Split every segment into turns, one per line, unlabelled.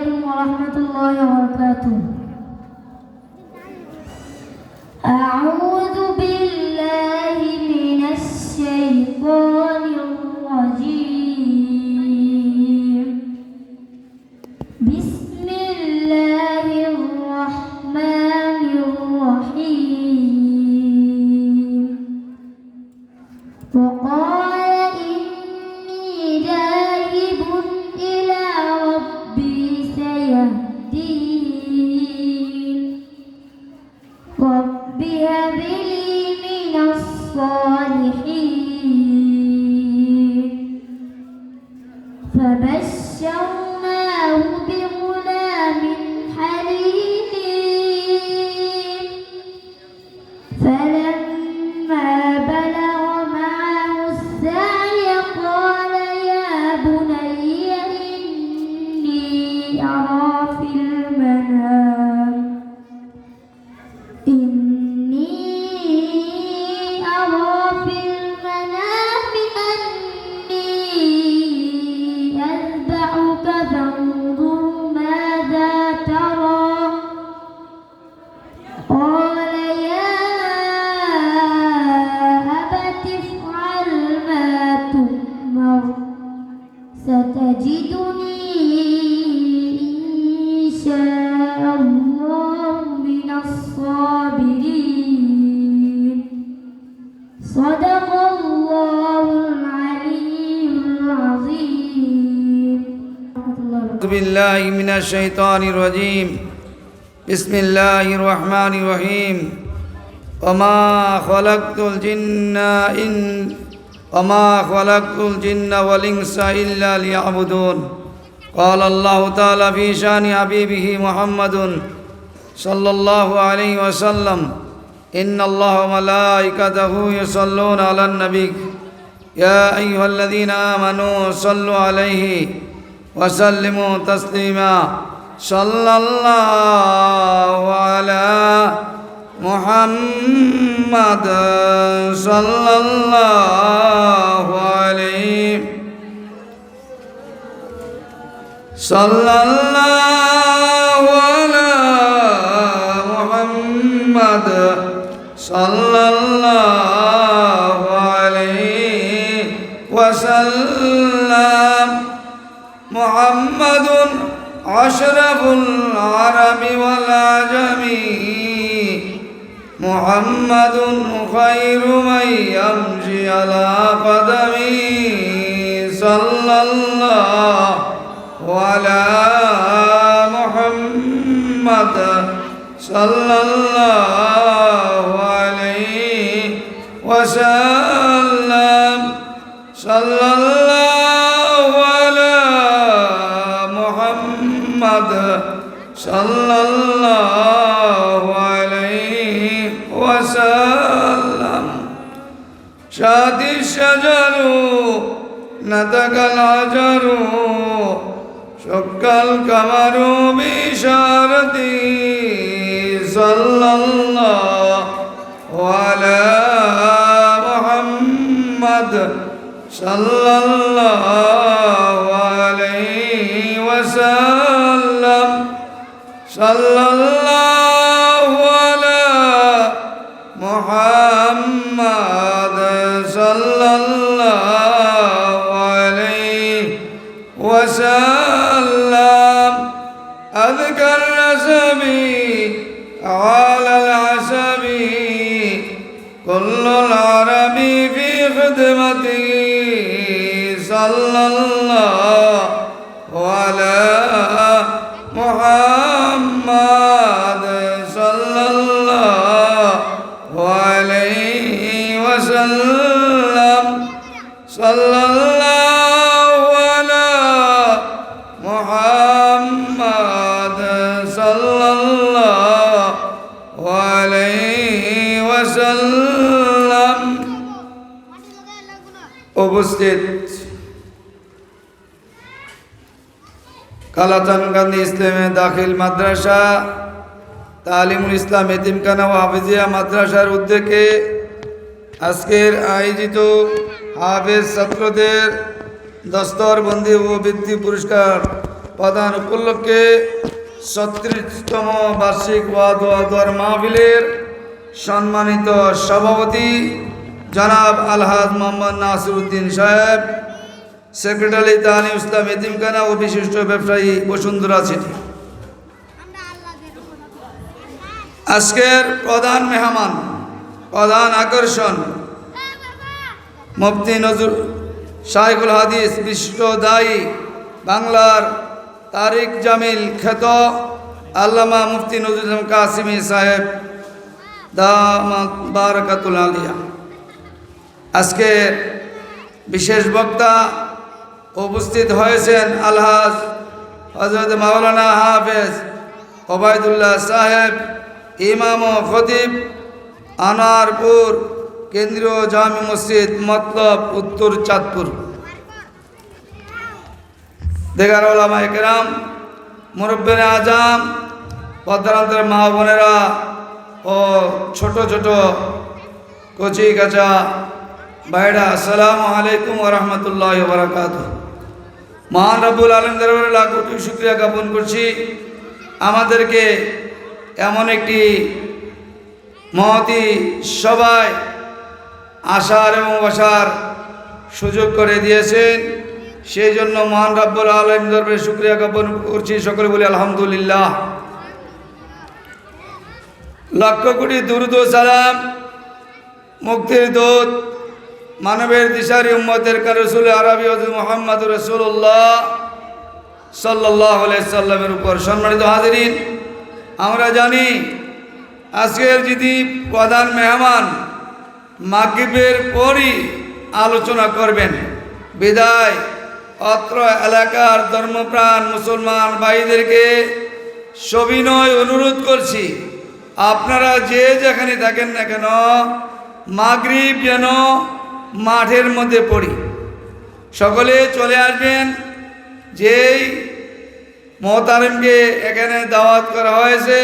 عليكم ورحمة الله وبركاته. أعوذ بالله من الشيطان الرجيم. بسم الله الرحمن الرحيم. وقال إني ذاهب إلى ربي سيهدين. رب هب لي من الصالحين. فبشرناه بغلام حليم. فلما بلغ معه السعي قال يا بني إني أرى في المنام أني أذبحك فانظر ماذا ترى. قال يا أبت افعل ما تؤمر ستجدني إن شاء الله من الصابرين. صدق الله العلي العظيم.
أعوذ بالله من الشيطان الرجيم. بسم الله الرحمن الرحيم. وما خلقت الجن والإنس إلا ليعبدون. قال الله تعالى في شان حبيبه محمد صلى الله عليه وسلم: إن الله وملائكته يصلون على النبي يا أيها الذين آمنوا صلوا عليه وسلموا تسليما. صلى الله على محمد صلى الله عليه صلى الله على محمد صلى الله عليه وسلم. محمد أشرف العرب والعجم. محمد خير من يمشي على قدمه. صلى الله على محمد صلى الله عليه وسلم. صلى الله على محمد صلى الله عليه وسلم. شاد الشجر نطق الحجر شق القمر بإشارته. صلى الله على محمد صلى الله عليه وسلم. صلى الله على محمد صلى الله عليه وسلم. أذكر النسبي على العسبي كل العرب في خدمته. صلى الله على محمد صلى الله عليه وسلم. صلى الله على محمد صلى الله عليه وسلم. উপস্থিত কালাচানকান্দি ইসলামে দাখিল মাদ্রাসা তালিমুল ইসলাম এতিমখানা ও হাফিজিয়া মাদ্রাসার উদ্যোগে আজকের আয়োজিত হাফেজ ছাত্রদের দস্তরবন্দি ও বৃত্তি পুরস্কার প্রধান উপলক্ষে ৩৬তম বার্ষিক ওয়াজ ও দোয়ার মাহফিলের সম্মানিত সভাপতি জনাব আলহাজ মোহাম্মদ নাসিরউদ্দিন সাহেব, সেক্রেটারি তালিম ইসলাম এতিমখানা ও বিশিষ্ট ব্যবসায়ী বসুন্ধরা সিটি। আজকের প্রধান মেহমান, প্রধান আকর্ষণ মুফতি নজরুল শাইখুল হাদিস বিশিষ্ট দায়ী বাংলার তারিক জামিল খ্যাত আল্লামা মুফতি নজরুল ইসলাম কাসিমি সাহেব দামাত বারাকাতুল আলিয়া। আজকের বিশেষ বক্তা উপস্থিত হয়েছেন আলহাজ হযরত মাওলানা হাফেজ ওবায়দুল্লাহ সাহেব, ইমাম ও খতিব, আনোয়ারপুর কেন্দ্রীয় জামি মসজিদ মতলব উত্তর চাঁদপুর। দেগার ওলামায়ে কেরাম, মুরব্বিনে আজম, পদ্মান্তরের মা বোনেরা ও ছোট ছোট কচি কাঁচা ভাইরা, আসসালামু আলাইকুম ওয়া রাহমাতুল্লাহি ওয়া বারাকাতুহু। মহান রব্বুল আলামিন দরবারে লাখ কোটি শুকরিয়া জ্ঞাপন করছি, আমাদেরকে এমন একটি মহতি সভায় আসার এবং বসার সুযোগ করে দিয়েছেন। সেই জন্য মহান রব্বুল আলামিন দরবারে শুকরিয়া জ্ঞাপন করছি। সকলে বলি আলহামদুলিল্লাহ। লক্ষ কোটি দুরূদ ও সালাম মুক্তির দূত, মানবের দিশারি উম্মতের রাসূল আরবি হযরত মুহাম্মদ রাসূলুল্লাহ সাল্লাল্লাহু আলাইহি সাল্লামের উপর। সম্মানিত হাজিরিন, আমরা জানি আজকের যিনি প্রধান মেহমান মাগরিবের পরই আলোচনা করবেন, বিদায় অত্র এলাকার ধর্মপ্রাণ মুসলমান ভাইদেরকে সবিনয় অনুরোধ করছি, আপনারা যে যেখানে থাকেন না কেন মাগরিব যেন মাঠের মধ্যে পড়ি, সকলে চলে আসবেন। যেই মোহতারিমকে এখানে দাওয়াত করা হয়েছে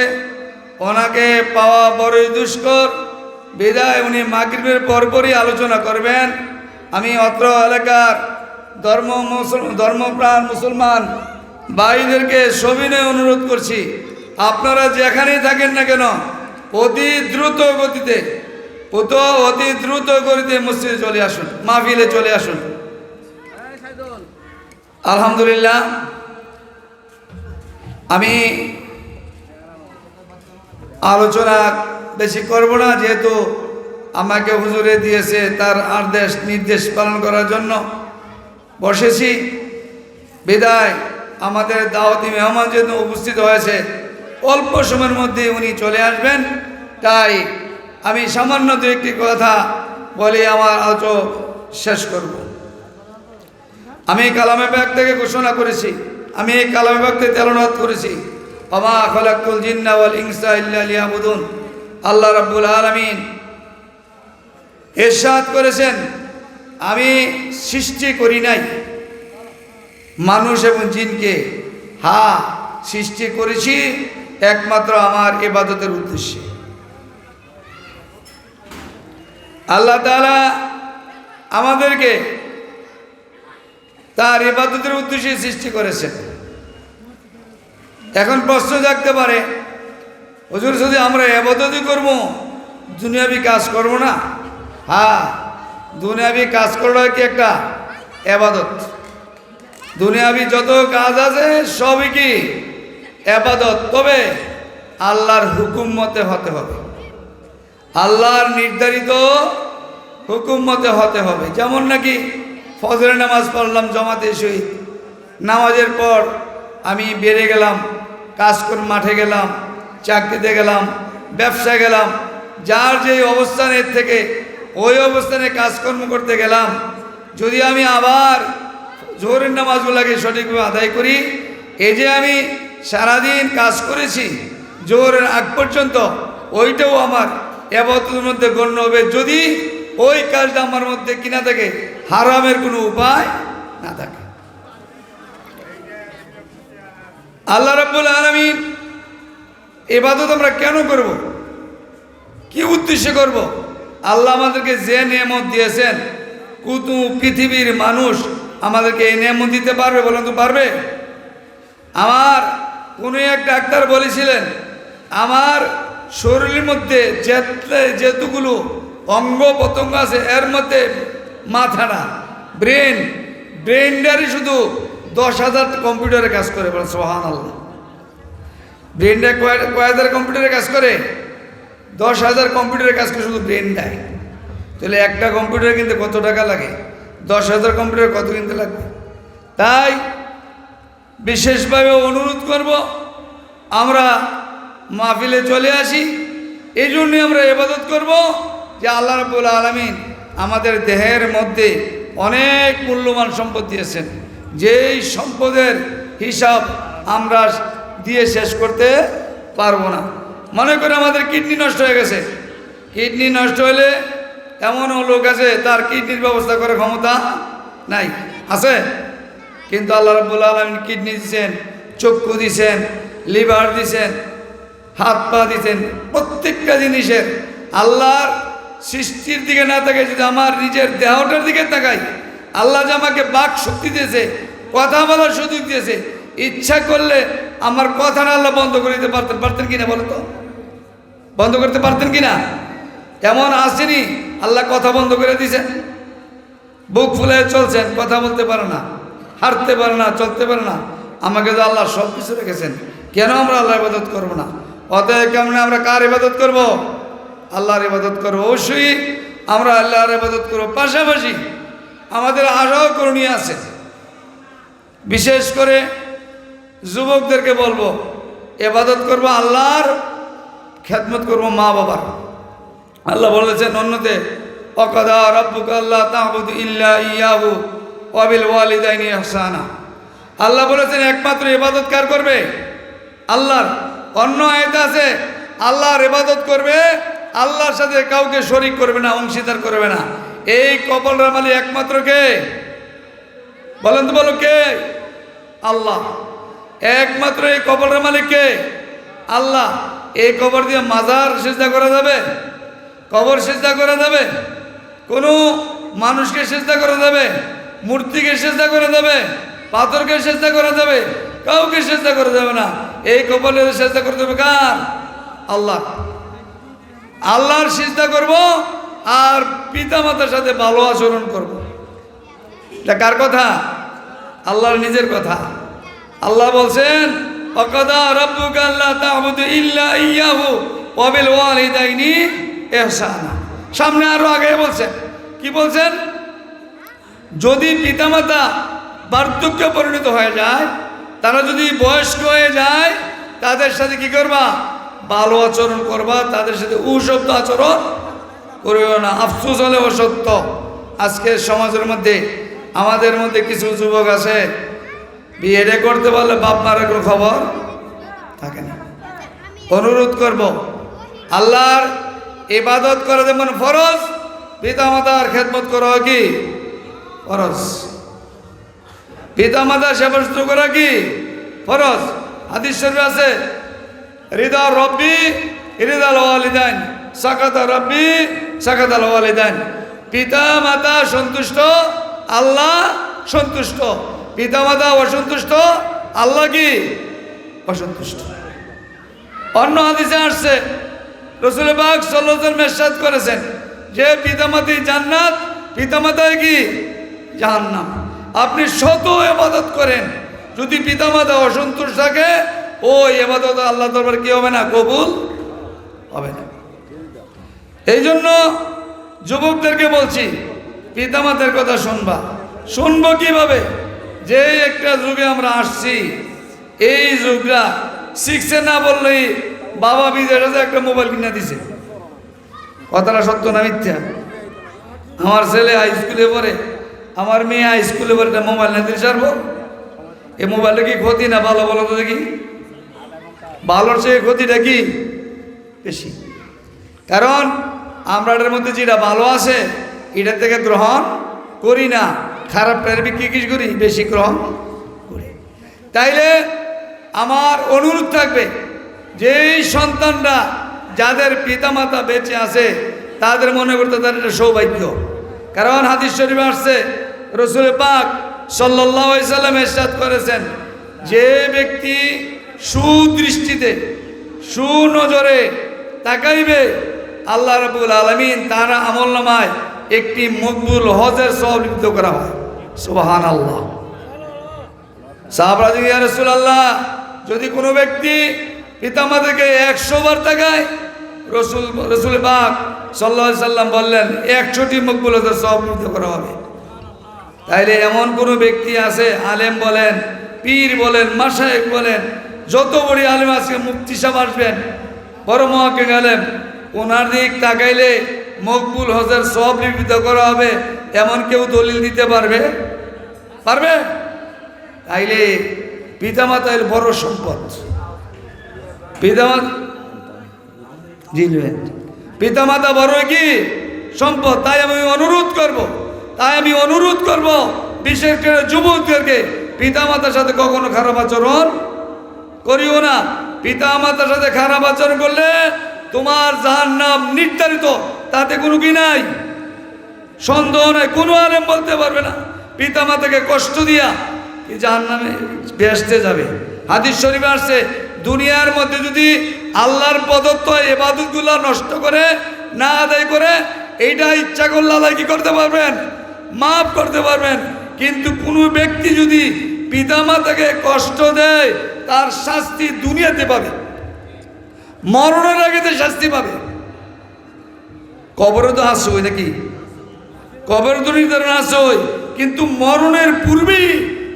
ওনাকে পাওয়া বড়ই দুষ্কর, বিদায় উনি মাগরিবের পরপরই আলোচনা করবেন। আমি অত্র এলাকার ধর্মপ্রাণ মুসলমান ভাইদেরকে সবিনয় অনুরোধ করছি, আপনারা যেখানেই থাকেন না কেন অতি দ্রুত গতিতে মসজিদে চলে আসুন, মাহফিলে চলে আসুন। আলহামদুলিল্লাহ, আমি আলোচনা বেশি করব না, যেহেতু আমাকে হুজুরে দিয়েছে তার আদেশ নির্দেশ পালন করার জন্য বসেছি। বিদায় আমাদের দাওয়াতি মেহমান যেহেতু উপস্থিত হয়েছে, অল্প সময়ের মধ্যে উনি চলে আসবেন, তাই আমি সামান্য দু একটি কথা বলে আমার আলোচনা শেষ করব। আমি কালামে পাক থেকে ঘোষণা করেছি, আমি এই কালামে পাক থেকে তেলাওয়াত করেছি, ওমা খালাকতুল জিন্না ওয়াল ইনসা ইল্লা লিয়াবুদুন। আল্লাহ রাব্বুল আলামিন ইরশাদ করেছেন, আমি সৃষ্টি করি নাই মানুষ এবং জিনকে, হ্যাঁ সৃষ্টি করেছি একমাত্র আমার ইবাদতের উদ্দেশ্যে। আল্লাহ তাআলা আমাদেরকে তার ইবাদতের উদ্দেশ্যে সৃষ্টি করেছেন। এখন প্রশ্ন জাগতে পারে, হুজুর যদি আমরা ইবাদতই করব, দুনিয়াবি কাজ করব না? হ্যাঁ, দুনিয়াবি কাজ করা কি একটা ইবাদত? দুনিয়াবি যত কাজ আছে সবই কি ইবাদত, তবে আল্লাহর হুকুম মতে হতে হবে, আল্লাহর নির্ধারিত হুকুম মতে হতে হবে। যেমন নাকি ফজরের নামাজ পড়লাম জামাতের সহিত, নামাজের পর আমি বেরিয়ে গেলাম, কাজ করে মাঠে গেলাম, চাকরিতে গেলাম, ব্যবসায় গেলাম, যার যেই অবস্থানের থেকে ওই অবস্থানে কাজকর্ম করতে গেলাম, যদি আমি আবার জোহরের নামাজগুলোকে সঠিকভাবে আদায় করি, এই যে আমি সারাদিন কাজ করেছি জোহরের আগ পর্যন্ত, ওইটাও আমার ইবাদতের মধ্যে গণ্য হবে, যদি ওই কাজটা আমার মধ্যে কিনা থাকে হারামের কোনো উপায় না থাকে। আল্লাহ রাব্বুল আলামিন ইবাদত আমরা কেন করব, কি উদ্দেশ্যে করব? আল্লাহ আমাদেরকে যে নিয়ামত দিয়েছেন, কুতু পৃথিবীর মানুষ আমাদেরকে এই নিয়ামত দিতে পারবে? বলুন তো, পারবে? আমার কোনো এক ডাক্তার বলেছিলেন, আমার শরীরের মধ্যে যেতগুলো অঙ্গ প্রত্যঙ্গ আছে এর মধ্যে মাথা না, ব্রেনটারই শুধু 10,000 কম্পিউটারে কাজ করে। বলে সুবহানাল্লাহ। ব্রেনটা কয় হাজার কম্পিউটারে কাজ করে? 10,000 কম্পিউটারে কাজ করে শুধু ব্রেনটাই। তাহলে একটা কম্পিউটারে কিনতে কত টাকা লাগে? 10,000 কম্পিউটার কত কিনতে লাগবে? তাই বিশেষভাবে অনুরোধ করব, আমরা মাহফিলে চলে আসি, এই জন্যই আমরা ইবাদত করব যে আল্লাহ রাব্বুল আলামিন আমাদের দেহের মধ্যে অনেক মূল্যবান সম্পদ দিয়েছেন, যেই সম্পদের হিসাব আমরা দিয়ে শেষ করতে পারবো না। মনে করে আমাদের কিডনি নষ্ট হয়ে গেছে, কিডনি নষ্ট হলে এমনও লোক আছে তার কিডনির ব্যবস্থা করার ক্ষমতা নাই, আছে? কিন্তু আল্লাহ রাব্বুল আলামিন কিডনি দিয়েছেন, চক্ষু দিয়েছেন, লিভার দিয়েছেন, হাত পা দিয়েছেন। প্রত্যেকটা জিনিসের আল্লাহর সৃষ্টির দিকে না তাকাই, যদি আমার নিজের দেহটার দিকে তাকাই, আল্লাহ যে আমাকে বাক শক্তি দিয়েছে, কথা বলার সুযোগ দিয়েছে, ইচ্ছা করলে আমার কথাটা আল্লাহ বন্ধ করে দিতে পারতেন কিনা? বলো তো, বন্ধ করতে পারতেন কিনা? এমন আসেনি আল্লাহ কথা বন্ধ করে দিয়েছেন, বুক ফুলে চলছেন, কথা বলতে পারে না, হাঁটতে পারে না, চলতে পারে না। আমাকে তো আল্লাহ সব কিছু রেখেছেন, কেন আমরা আল্লাহর ইবাদত করবো না? অতএব কেমনে আমরা কার ইবাদত করব? আল্লাহর ইবাদত করবো। অবশ্যই আমরা আল্লাহর ইবাদত করবো, পাশাপাশি আমাদের আশাও করণীয় আছে। বিশেষ করে যুবকদেরকে বলবো, ইবাদত করব আল্লাহর, খেদমত করব মা বাবার। আল্লাহ বলেছেন অন্যতে, ওয়াকাদা রাব্বুকা আল্লা তা'বুদু ইল্লা ইয়াহু ওয়া বিল ওয়ালিদাইনি ইহসানা। আল্লাহ বলেছেন একমাত্র ইবাদত কার করবে? আল্লাহর। অন্য আয়াতে আছে আল্লাহর ইবাদত করবে, আল্লাহর সাথে কাউকে শরীক করবে না, অংশীদার করবে না। এই কপালের মালিক একমাত্র কে? বলেন তো, বলো কে? আল্লাহ। একমাত্র এই কবরের মালিক কে? আল্লাহ। এই কবর দিয়ে মাজার সিজদা করা যাবে? কবর সিজদা করা যাবে? কোনো মানুষকে সিজদা করা যাবে? মূর্তিকে সিজদা করা যাবে? পাথরকে সিজদা করা যাবে? কাউকে সিজদা করা যাবে না। এই কবরে সিজদা করতে হবে কার? আল্লাহ। আল্লাহর সিজদা করব আর পিতা মাতার সাথে ভালো আচরণ করব। এটা কার কথা? আল্লাহর নিজের কথা। আল্লাহ বলছেন, ওয়াকাদা রাব্বুকা আল্লা তা'বুদু ইল্লা ইয়াহু ওয়া বিল ওয়ালিদাইনি ইহসানা। সামনে আরো আগে বলছেন, কি বলছেন? যদি পিতামাতা বার্ধক্যে পরিণত হয়ে যায়, তারা যদি বয়স্ক হয়ে যায়, তাদের সাথে কি করবা? ভালো আচরণ করবা, তাদের সাথে উশব্দ আচরণ করবে না। আফসোস হলে অসত্য, আজকের সমাজের মধ্যে আমাদের মধ্যে কিছু যুবক আছে, বিয়েটা করতে পারলে বাপ মার কোনো খবর থাকে না। অনুরোধ করব, আল্লাহর ইবাদত করা যেমন ফরজ, পিতামাতার খেদমত করা কি ফরজ। পিতামাতার সেবা শুশ্রূষা করা কি ফরজ। হাদিস শরীফে আছে, রিদা রব্বি রিদাল ওয়ালিদাইন, সাকাতা রব্বি সাকাতাল ওয়ালিদাইন। পিতা মাতা সন্তুষ্ট, আল্লাহ সন্তুষ্ট। পিতা মাতা অসন্তুষ্ট, আল্লাহ কি অসন্তুষ্ট। অন্য হাদিসে আসছে, রাসূল পাক সাল্লাল্লাহু আলাইহি ওয়াসাল্লাম ইরশাদ করেছেন যে পিতামাতা জান্নাত, পিতামাতায় কি জাহান্নাম। আপনি শত ইবাদত করেন, যদি পিতামাতা অসন্তুষ্ট থাকে, ওই ইবাদত আল্লাহ দরবারে কি হবে না? কবুল হবে না। এই জন্য যুবকদেরকে বলছি, পিতামাতার কথা শুনবা। শুনবো কিভাবে? যে একটা যুগে আমরা আসছি, এই যুগটা শিখছে না বললেই বাবা বিদেশ একটা মোবাইল কিনে দিছে। কথাটা সত্য না মিথ্যা? আমার ছেলে হাই স্কুলে পড়ে, আমার মেয়ে হাই স্কুলে পড়ে, একটা মোবাইল না দিয়ে ছাড়বো? এই মোবাইলটা কি ক্ষতি না ভালো? বলো তো দেখি। ভালোর চেয়ে ক্ষতিটা কি বেশি? কারণ আমরা এর মধ্যে যেটা ভালো আছে এটার থেকে গ্রহণ করি না, খারাপটার কি করি? বেশি গ্রহণ করি। তাইলে আমার অনুরোধ থাকবে, যেই সন্তানরা যাদের পিতামাতা বেঁচে আছে তাদের মনে করতে তাদের এটা সৌভাগ্য। কারণ হাদিস শরীফে আসছে, রাসূল পাক সাল্লাল্লাহু আলাইহি ওয়াসাল্লাম ইরশাদ করেছেন যে ব্যক্তি সুদৃষ্টিতে সুনজরে তাকাইবে আল্লাহ রাব্বুল আলামিন তার আমলনামায় একটি মকবুল হজের সওয়াব লিপিত করা হয়। সুবহানাল্লাহ। সাহাবারা জিজ্ঞাসা, ইয়া রাসূলুল্লাহ, যদি কোনো ব্যক্তি পিতামাতাকে 100 বার তাকায়, রসুল পাক সাল্লাল্লাহু আলাইহি সাল্লাম বললেন 100টি মকবুল হজের সওয়াব লিপিত করা হবে। তাইলে এমন কোনো ব্যক্তি আছে, আলেম বলেন, পীর বলেন, মাশায়েখ বলেন, যত বড় আলেম আছে, মুফতি সাহেব আসবেন, বড় মুহাক্কিক আলেম, ওনার দিক তাকাইলে মকবুল হজের সওয়াব লিপিত করা হবে, এমন কেউ দলিল দিতে পারবে? তাইলে পিতামাতা এর বড় সম্পদ। পিতামাতা বড় কি সম্পদ। তাই আমি অনুরোধ করব বিশেষ করে যুবকদেরকে, পিতামাতার সাথে কখনো খারাপ আচরণ করিও না। পিতামাতার সাথে খারাপ আচরণ করলে তোমার জাহান্নাম নির্ধারিত, তাতে কোনো কি নাই, সন্দেহ নাই। কোনো আলেম বলতে পারবে না পিতামাতাকে কষ্ট দিয়া কি জাহান্নামে বেহেশতে যাবে। হাদিস শরীফে আসছে, দুনিয়ার মধ্যে যদি আল্লাহর প্রদত্ত ইবাদতগুলো নষ্ট করে না আদায় করে, এইটা ইচ্ছা করলে আল্লাহ কি করতে পারবেন? মাফ করতে পারবেন। কিন্তু কোনো ব্যক্তি যদি পিতামাতাকে কষ্ট দেয়, তার শাস্তি দুনিয়াতে পাবে, মরণের আগে তো শাস্তি পাবে। কবরে তো আসই নাকি, কবরে তো নির্ধারণ আসই, কিন্তু মরণের পূর্বেই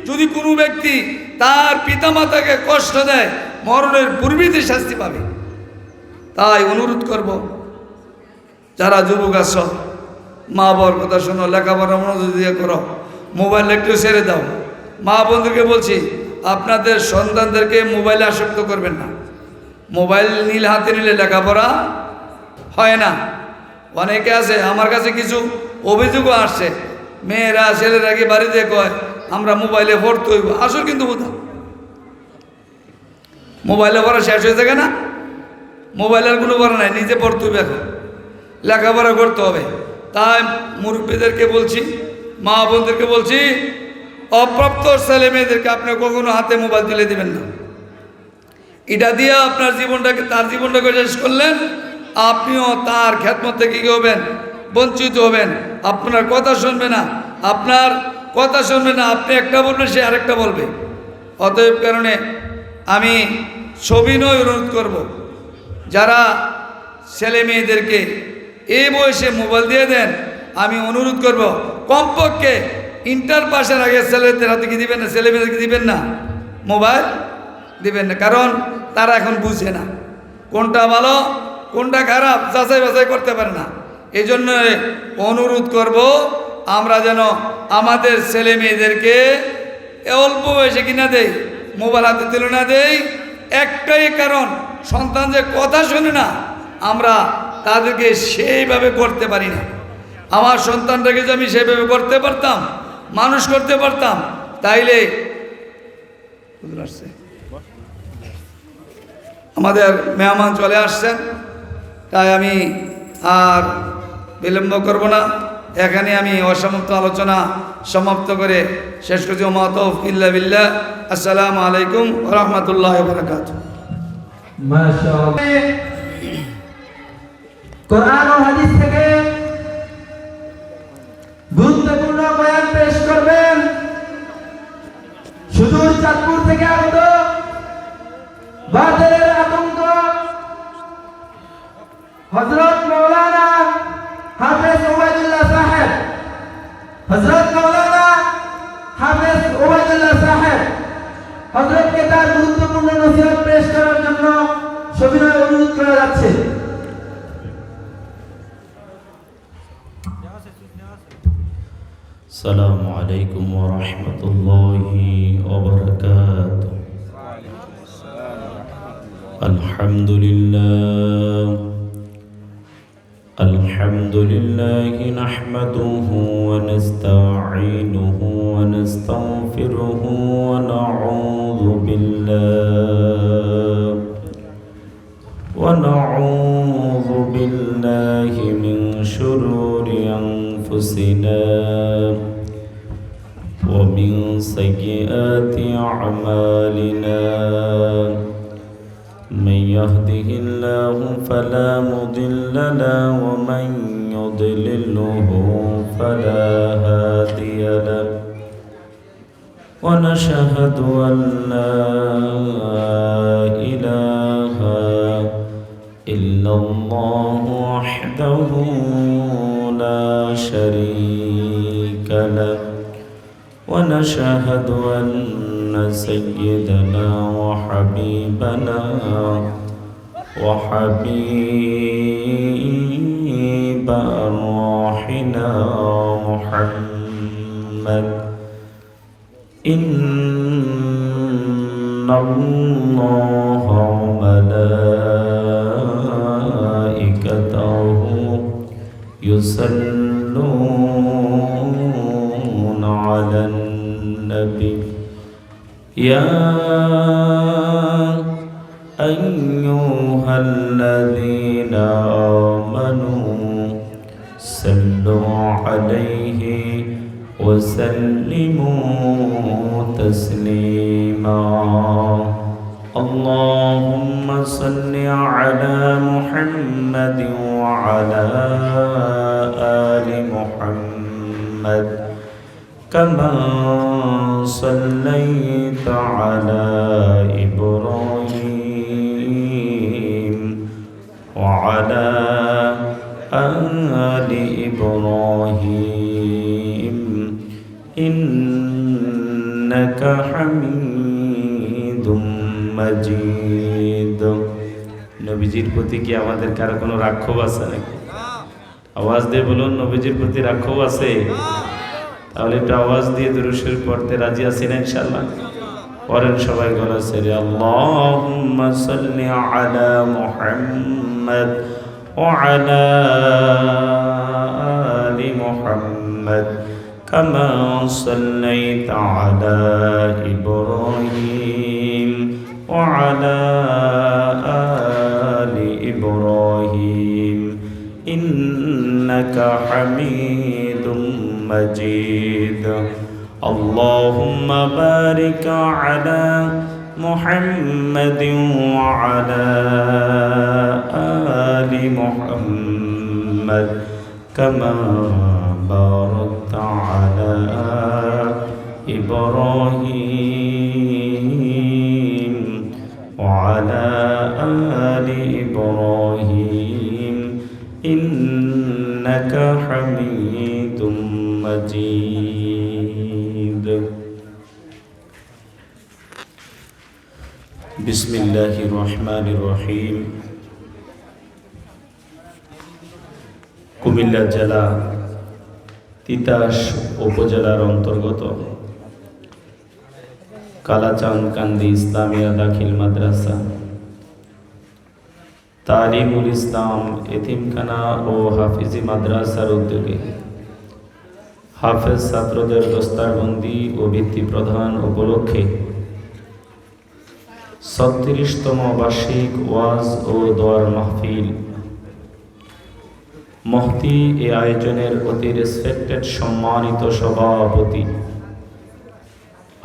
যদি কোনো ব্যক্তি তার পিতামাতাকে কষ্ট দেয়, মরণের পূর্বেই তো শাস্তি পাবে। তাই অনুরোধ করব, যারা যুবক আছো, মা বাবার কথা শোনো, লেখাপড়া মনোযোগ দিয়ে করো, মোবাইল একটু ছেড়ে দাও। মা বোনদেরকে বলছি, আপনাদের সন্তানদেরকে মোবাইলে আসক্ত করবেন না। মোবাইল হাতে নিলে লেখাপড়া হয় না। অনেকে আছে, আমার কাছে কিছু অভিযোগও আসছে, মেয়েরা ছেলেরা কি বাড়িতে কয় আমরা মোবাইলে পড়তে হইব। আসল কিন্তু বোঝা, মোবাইলে পড়া শেষ হয়ে থাকে না, মোবাইলের কোনো পড়া নাই, নিজে পড়তে হইবে, এখন লেখাপড়া করতে হবে। তাই মুরব্বীদেরকে বলছি, মা বোনদেরকে বলছি, অপ্রাপ্ত ছেলে মেয়েদেরকে আপনি কখনো হাতে মোবাইল তুলে দিবেন না। এটা দিয়ে আপনার জীবনটাকে, তার জীবনটাকে শেষ করলেন, আপনিও তার খেদমত থেকে কি হবেন? বঞ্চিত হবেন। আপনার কথা শুনবে না, আপনার কথা শুনবে না, আপনি একটা বলবেন, সে আরেকটা বলবে। অতএব কারণে আমি সবিনয় অনুরোধ করব, যারা ছেলে মেয়েদেরকে এই বয়সে মোবাইল দিয়ে দেন, আমি অনুরোধ করব কমপক্ষে ইন্টার পাসের আগে ছেলেদের হাতে কি দিবেন না, ছেলে মেয়েদেরকে দিবেন না, মোবাইল দিবেন না। কারণ তারা এখন বুঝে না কোনটা ভালো কোনটা খারাপ, যাচাই বাছাই করতে পারে না। এই জন্য অনুরোধ করব, আমরা যেন আমাদের ছেলে মেয়েদেরকে অল্প বয়সে কিনা দেই, মোবাইল হাতে তুলে না দেই। একটাই কারণ, সন্তান যে কথা শোনে না, আমরা তাদেরকে সেইভাবে করতে পারি না। আমার সন্তানটাকে যে আমি সেইভাবে করতে পারতাম, মানুষ করতে পারতাম, তাইলে আমাদের মেহমান চলে আসছেন, তাই আমি আর বিলম্ব করব না। এখানে আমি অসমাপ্ত আলোচনা সমাপ্ত করে শেষ করছি। ওমা তাওফীক ইল্লা বিল্লাহ। আসসালামু আলাইকুম ওয়া রাহমাতুল্লাহি ওয়া বারাকাতুহু।
মাশাআল্লাহ। কোরআন ও হাদিস থেকে গুরুত্বপূর্ণ বয়ান পেশ করবেন সুদূর চাঁদপুর থেকে আগত বাতিলের আতঙ্ক হযরত মাওলানা হাফেজ ওবায়দুল্লাহ সাহেব। হযরত মাওলানা হাফেজ ওবায়দুল্লাহ সাহেব হযরতকে তার গুরুত্বপূর্ণ নসিহত পেশ করার জন্য সবিনয় অনুরোধ করা যাচ্ছে।
السلام عليكم ورحمة الله وبركاته. الحمد لله نحمده ونستعينه ونستغفره ونعوذ بالله من شرور أنفسنا ومن سيئات أعمالنا من يهده الله فلا مضل له ومن يضلله فلا هادي له ونشهد أن لا إله إلا الله وحده لا شريك له ونشهد أن سيدنا وحبيبنا وحبيب أرواحنا محمد إن الله وملائكته يصلون على النبي يا أيها الذين آمنوا صلوا عليه وسلموا تسليما اللهم صل على محمد وعلى آل محمد كما صليت على إبراهيم وعلى آل إبراهيم إنك حميد مجيد নবীজির প্রতি কি আমাদের কারো কোনো রাক্ষস আছে নাকি? আওয়াজ দিয়ে বলুন, নবীজির প্রতি রাক্ষস আছে? তাহলে একটু আওয়াজ দিয়ে দুরূদ শরীফ পড়তে রাজি আছেন ইনশাআল্লাহ? পড়েন সবাই গলা ছেড়ে, আল্লাহুম্মা সাল্লি আলা মুহাম্মাদ ওয়া আলা আলি মুহাম্মাদ কামা সাল্লাইতা আলা ইব্রাহিম ওয়া আলা আলি ইব্রাহিম ইন্নাকা হামিদুম مجيد اللهم بارك على محمد وعلى آل محمد كما باركت على إبراهيم وعلى آل إبراهيم إنك حميد مجيد بسم الله الرحمن الرحيم কুমিল্লা জেলা তিতাস উপজেলার অন্তর্গত কালাচাঁদকান্দি ইসলামিয়া দাখিল মাদ্রাসা তালিমুল ইসলাম এতিমখানা ও হাফিজি মাদ্রাসার উদ্যোগে হাফেজ ছাত্রদের দস্তারবন্দি ও ভিত্তি প্রদান উপলক্ষে ৩৬তম বার্ষিক ওয়াজ ও দোয়ার মাহফিল মুফতি এ আয়োজনের অতি রেসপেক্টেড সম্মানিত সভাপতি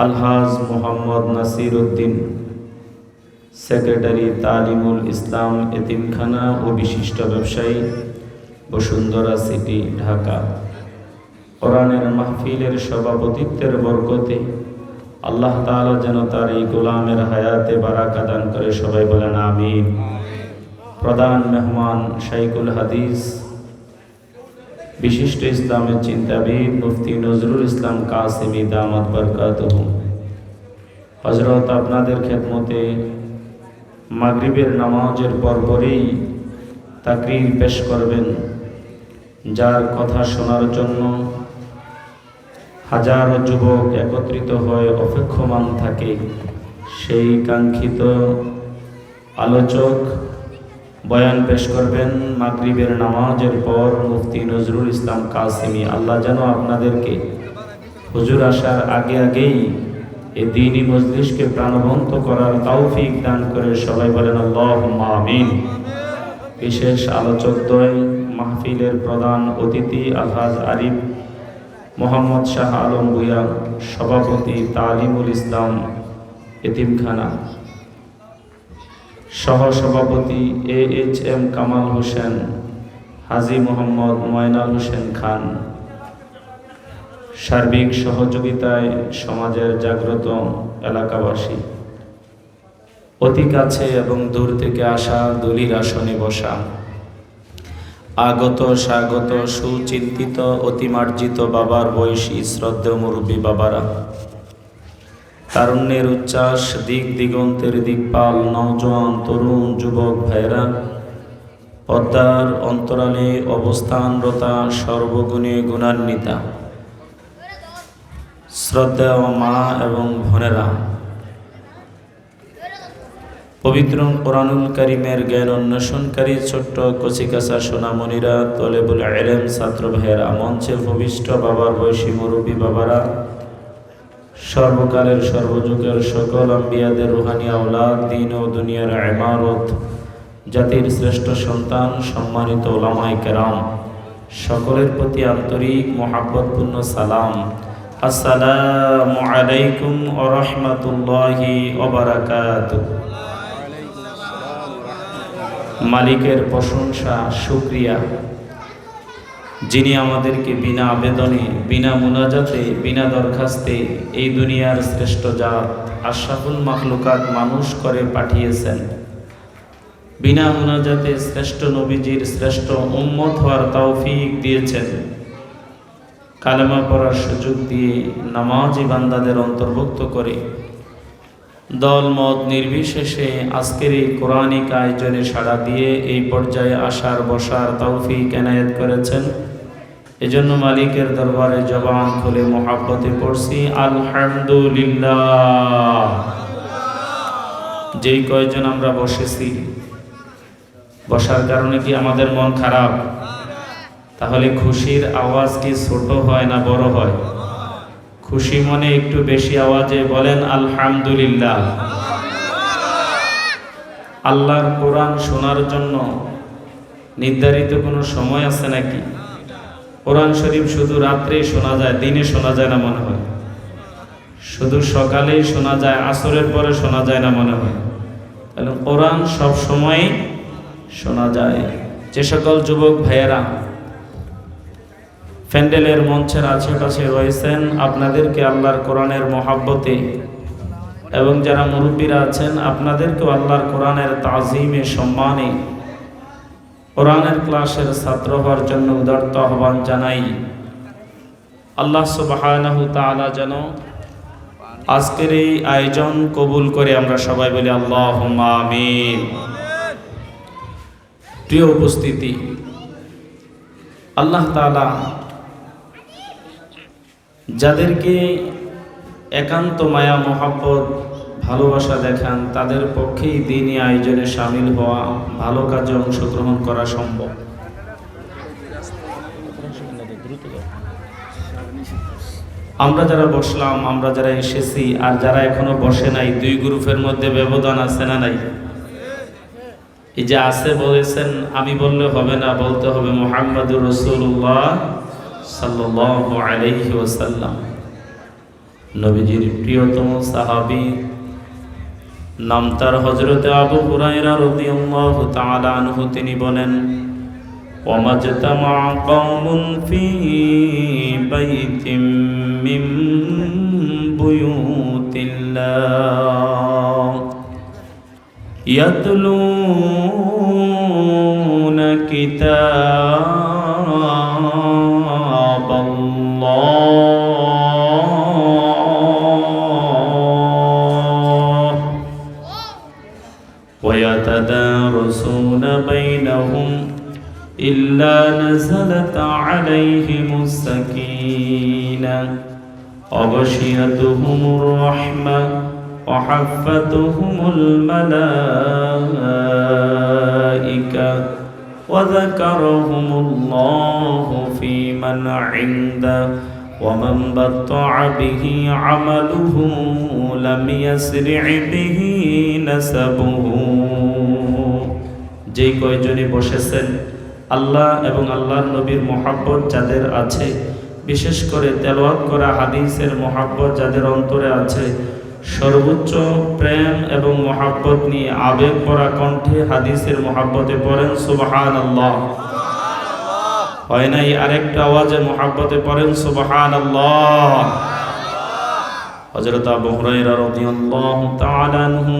আলহাজ মোহাম্মদ নাসির উদ্দিন, সেক্রেটারি তালিমুল ইসলাম এতিমখানা ও বিশিষ্ট ব্যবসায়ী বসুন্ধরা সিটি ঢাকা। কোরআনের মাহফিলের সভাপতিত্বের বরকতে আল্লাহ তাআলা যেন তার এই গোলামের হায়াতে বারাকা দান করে, সবাই বলেন আমিন। প্রধান মেহমান শাইখুল হাদিস বিশিষ্ট ইসলামের চিন্তাবিদ মুফতি নজরুল ইসলাম কাসেমি দামাত বরকাতুহু হযরত আপনাদের খেদমতে মাগরিবের নামাজের পরপরই তাকরীর পেশ করবেন, যার কথা শোনার জন্য হাজারো যুবক একত্রিত হয়ে অপেক্ষমান থাকে। সেই কাঙ্ক্ষিত আলোচক বয়ান পেশ করবেন মাগরিবের নামাজের পর মুফতি নজরুল ইসলাম কাসেমি। আল্লাহ যেন আপনাদেরকে হুজুর আসার আগেই এই দ্বীনি মজলিসকে প্রাণবন্ত করার তৌফিক দান করে, সবাই বলেন আল্লাহুম্মা আমিন। বিশেষ আলোচকদ্বয় মাহফিলের প্রধান অতিথি আলহাজ আরিফ মোহাম্মদ শাহ আলম ভূঁইয়া, সভাপতি তালিমুল ইসলাম এতিমখানা, সহসভাপতি AHM কামাল হোসেন, হাজী মোহাম্মদ ময়নাল হোসেন খান, সার্বিক সহযোগিতায় সমাজের জাগ্রত এলাকাবাসী, অতি কাছে এবং দূর থেকে আসা দলির আসনে বসা আগত স্বাগত সুচিন্তিত অতিমার্জিত বাবার বয়সী শ্রদ্ধেয় মুরব্বী বাবারা, তারুণ্যের উচ্ছ্বাস, দিক দিগন্তের দিকপাল নওজোয়ান তরুণ যুবক ভাইরা, পদ্মার অন্তরালে অবস্থানরতা সর্বগুণে গুণান্বিতা শ্রদ্ধেয় মা এবং বোনেরা, পবিত্র কোরআনুল কারীমের জ্ঞান অন্বেষণকারী ছোট্ট কচিকাঁচা সোনামণিরা, তলেবুল ইলম ছাত্র ভাইয়েরা, মঞ্চে ভূমিষ্ঠ বাবার বয়সী মুরব্বী বাবারা, সর্বকালের সর্বযুগের সকল আম্বিয়াদের রুহানি আওলাদ, দ্বীন ও দুনিয়ার ইমারত, জাতির শ্রেষ্ঠ সন্তান, সম্মানিত উলামায়ে কেরাম, সকলের প্রতি আন্তরিক মোহাব্বতপূর্ণ সালাম। আসসালামু আলাইকুম ওয়া রাহমাতুল্লাহি ওয়া বারাকাতুহু। মালিকের প্রশংসা, শুকরিয়া, যিনি আমাদেরকে বিনা আবেদনে, বিনা মুনাজাতে, বিনা দরখাস্তে এই দুনিয়ার শ্রেষ্ঠ জাত আশরাফুল মাখলুকাত মানুষ করে পাঠিয়েছেন, বিনা মুনাজাতে শ্রেষ্ঠ নবীজির শ্রেষ্ঠ উম্মত হওয়ার তৌফিক দিয়েছেন, কালেমা পড়ার সুযোগ দিয়ে নামাজি বান্দাদের অন্তর্ভুক্ত করে দলমত নির্বিশেষে আজকের এই কোরআনিক আয়োজনে সাড়া দিয়ে এই পর্যায়ে আসার বসার তৌফিক এনায়েত করেছেন। এজন্য মালিকের দরবারে জবান খুলে মোহাব্বতে পড়ছি আলহামদুলিল্লাহ। যেই কয়জন আমরা বসেছি, বসার কারণে কি আমাদের মন খারাপ? তাহলে খুশির আওয়াজ কি ছোট হয় না বড় হয়? খুশি মনে একটু বেশি আওয়াজে বলেন আলহামদুলিল্লাহ। আল্লাহর কোরআন শোনার জন্য নির্ধারিত কোনো সময় আছে নাকি? কোরআন শরীফ শুধু রাত্রেই শোনা যায়, দিনে শোনা যায় না মনে হয়? শুধু সকালেই শোনা যায়, আসরের পরে শোনা যায় না মনে হয়? তাহলে কোরআন সব সময় শোনা যায়। যে সকল যুবক ভাইয়েরা প্যান্ডেলের মঞ্চের আশেপাশে রয়েছেন, আপনাদেরকে আল্লাহর কোরআনের মহাব্বতে, এবং যারা মুরব্বীরা আছেন আপনাদেরকেও আল্লাহর কোরআনের তাজিমে সম্মানে কোরআনের ক্লাসের ছাত্র হওয়ার জন্য উদারত আহ্বান জানাই। আল্লাহ সুবহানাহু তাআলা যেন আজকের এই আয়োজন কবুল করে, আমরা সবাই বলি আল্লাহুম্মা আমিন। প্রিয় উপস্থিতি, আল্লাহ তাআলা যাদেরকে একান্ত মায়া মোহাব্বত ভালোবাসা দেখান, তাদের পক্ষেই দ্বীনি আয়োজনে শামিল হওয়া, ভালো কাজে অংশগ্রহণ করা সম্ভব। আমরা যারা বসলাম, আমরা যারা এসেছি, আর যারা এখনো বসে নাই, দুই গ্রুপের মধ্যে ব্যবধান আছে না নাই? এই যে আছে বলেছেন, আমি বললে হবে না, বলতে হবে মুহাম্মাদুর রাসূলুল্লাহ সাল্লাল্লাহু আলাইহি ওয়াসাল্লাম। নবীজির প্রিয়তম সাহাবী, নাম তার হযরত আবু হুরায়রা রাদিয়াল্লাহু তাআলা আনহু, তিনি বলেন, ওয়ামাজতামা কওমুন ফি বাইতিম মিন বুয়ুতিল্লাহ ইয়াতলুনা কিতাবাল্লাহ ওয়া ইয়াতাদারাসুনা বাইনাহুম ইল্লা নাযালাত আলাইহিমুস সাকিনাহ ওয়া গাশিয়াতুহুমুর রাহমাহ ওয়া হাফাতুহুমুল মালাইকা ওয়া যাকারাহুমুল্লাহু ফী মান ইনদাহু ওয়া মান বাত্তাআ বিহি আমালুহু লাম ইয়াসরি' বিহি নাসাবুহু। যেই কয়জনই বসেছেন, আল্লাহ এবং আল্লাহর নবীর মহাব্বত যাদের আছে, বিশেষ করে তেলাওয়াত করা হাদিসের মহাব্বত যাদের অন্তরে আছে, সর্বোচ্চ প্রেম এবং মহাব্বত নিয়ে আবেগ ভরা কণ্ঠে হাদিসের মহাব্বতে পড়েন সুবহানাল্লাহ। হয় নাই আরেকটা আওয়াজে মহাব্বতে পড়েন সুবহানাল্লাহ। হযরত আবু হুরায়রা রাদিয়াল্লাহু তাআলা আনহু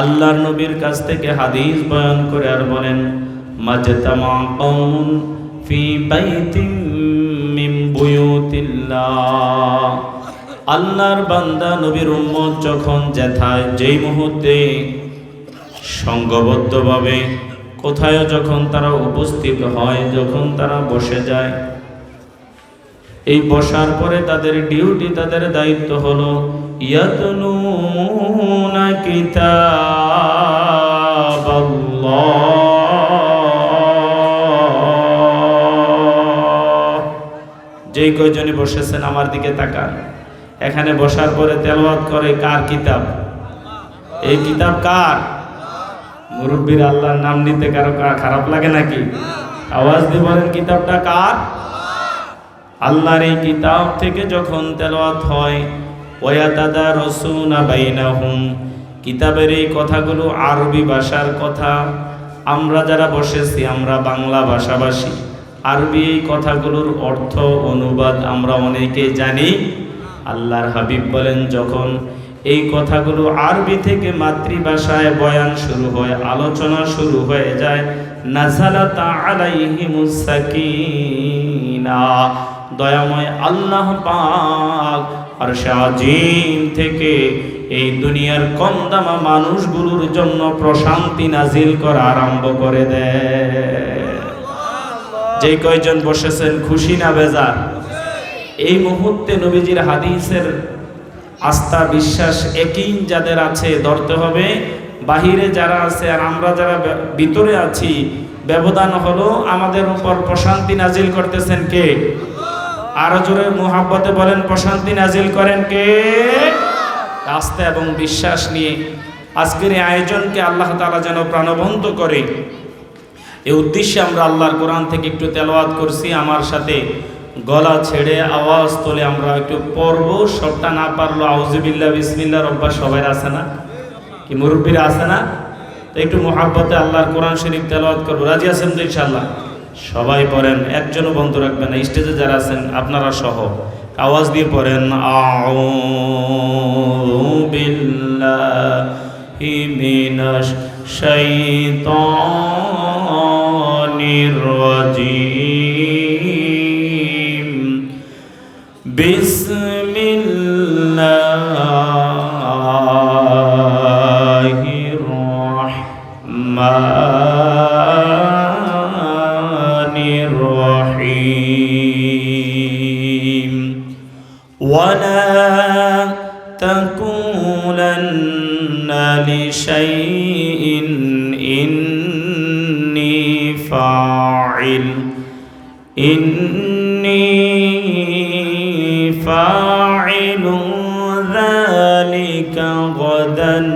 আল্লাহর নবীর কাছ থেকে হাদিস বয়ান করে আর বলেন, মাজতামা কওমুন ফি বাইতিম মিন বুয়ুতিল্লাহ। আল্লাহর বান্দা নবীর উম্মত যখন যেই মুহূর্তে সংঘবদ্ধভাবে কোথায় যখন তারা উপস্থিত হয়, যখন তারা বসে যায়, এই বসার পরে তাদের ডিউটি, তাদের দায়িত্ব হলো ইয়াতলুনা কিতাবাল্লাহ। যেই কয়জনে বসেছেন আমার দিকে তাকান। এখানে বসার পরে তেলাওয়াত করে কার কিতাব? এই কিতাব কার? মুরব্বীর আল্লাহর নাম নিতে কারো খারাপ লাগে নাকি? আওয়াজ দিয়ে বলেন কিতাবটা কার? আল্লাহর এই কিতাব থেকে যখন তেলাওয়াত হয়, ওয়ায়াতাদারুসুনা বাইনাহুম, কিতাবের এই কথাগুলো আরবি ভাষার কথা। আমরা যারা বসেছি আমরা বাংলা ভাষাভাষী, আরবি এই কথাগুলোর অর্থ অনুবাদ আমরা অনেকেই জানি। আল্লাহর হাবিব বলেন, যখন এই কথাগুলো আরবি থেকে মাতৃভাষায় বয়ান শুরু হয়, আলোচনা শুরু হয়ে যায়, নাযালাত আলাইহিমুস সাকিনা, দয়াময় আল্লাহ পাক আরশে আজিম থেকে এই দুনিয়ার কম দামা মানুষগুলোর জন্য প্রশান্তি নাজিল করা আরম্ভ করে দেয়। যে কয়জন বসেছেন খুশি না বেজার? এই মুহূর্তে নবীজির হাদিসের আস্থা বিশ্বাস একই যাদের আছে ধরতে হবে। বাহিরে যারা আছে আর আমরা যারা ভিতরে আছি, ব্যবধান হলো আমাদের উপর প্রশান্তি নাজিল করতেছেন কে? আরো জোরে মুহাব্বতে বলেন, প্রশান্তি নাজিল করেন কে? আস্থা এবং বিশ্বাস নিয়ে আজকের এই আয়োজনকে আল্লাহ তাআলা যেন প্রাণবন্ত করে, এই উদ্দেশ্যে আমরা আল্লাহর কোরআন থেকে একটু তেলাওয়াত করছি। আমার সাথে গলা ছেড়ে আওয়াজ তোলে আমরা একটু পড়ব। সবটা না পারলো আউযুবিল্লাহ বিসমিল্লাহর অভ্যাস সবাই আছে না? কি মুরব্বীরা আছে না? তো একটু মুহাব্বতে আল্লাহর কোরআন শরীফ তেলাওয়াত করব। রাজি আছেন তো ইনশাআল্লাহ? সবাই পড়েন, একজনও বন্ধ রাখবেন না। স্টেজে যারা আছেন আপনারা সহ আওয়াজ দিয়ে পড়েন, আউযু বিল্লাহি মিনাশ শাইতানির রাজিম, বিসমিল্লাহির রাহমানির রহিম। ওয়ালা তাকুলান্না লিশাইইন ইন্নী ফাইলু যালিকা গাদান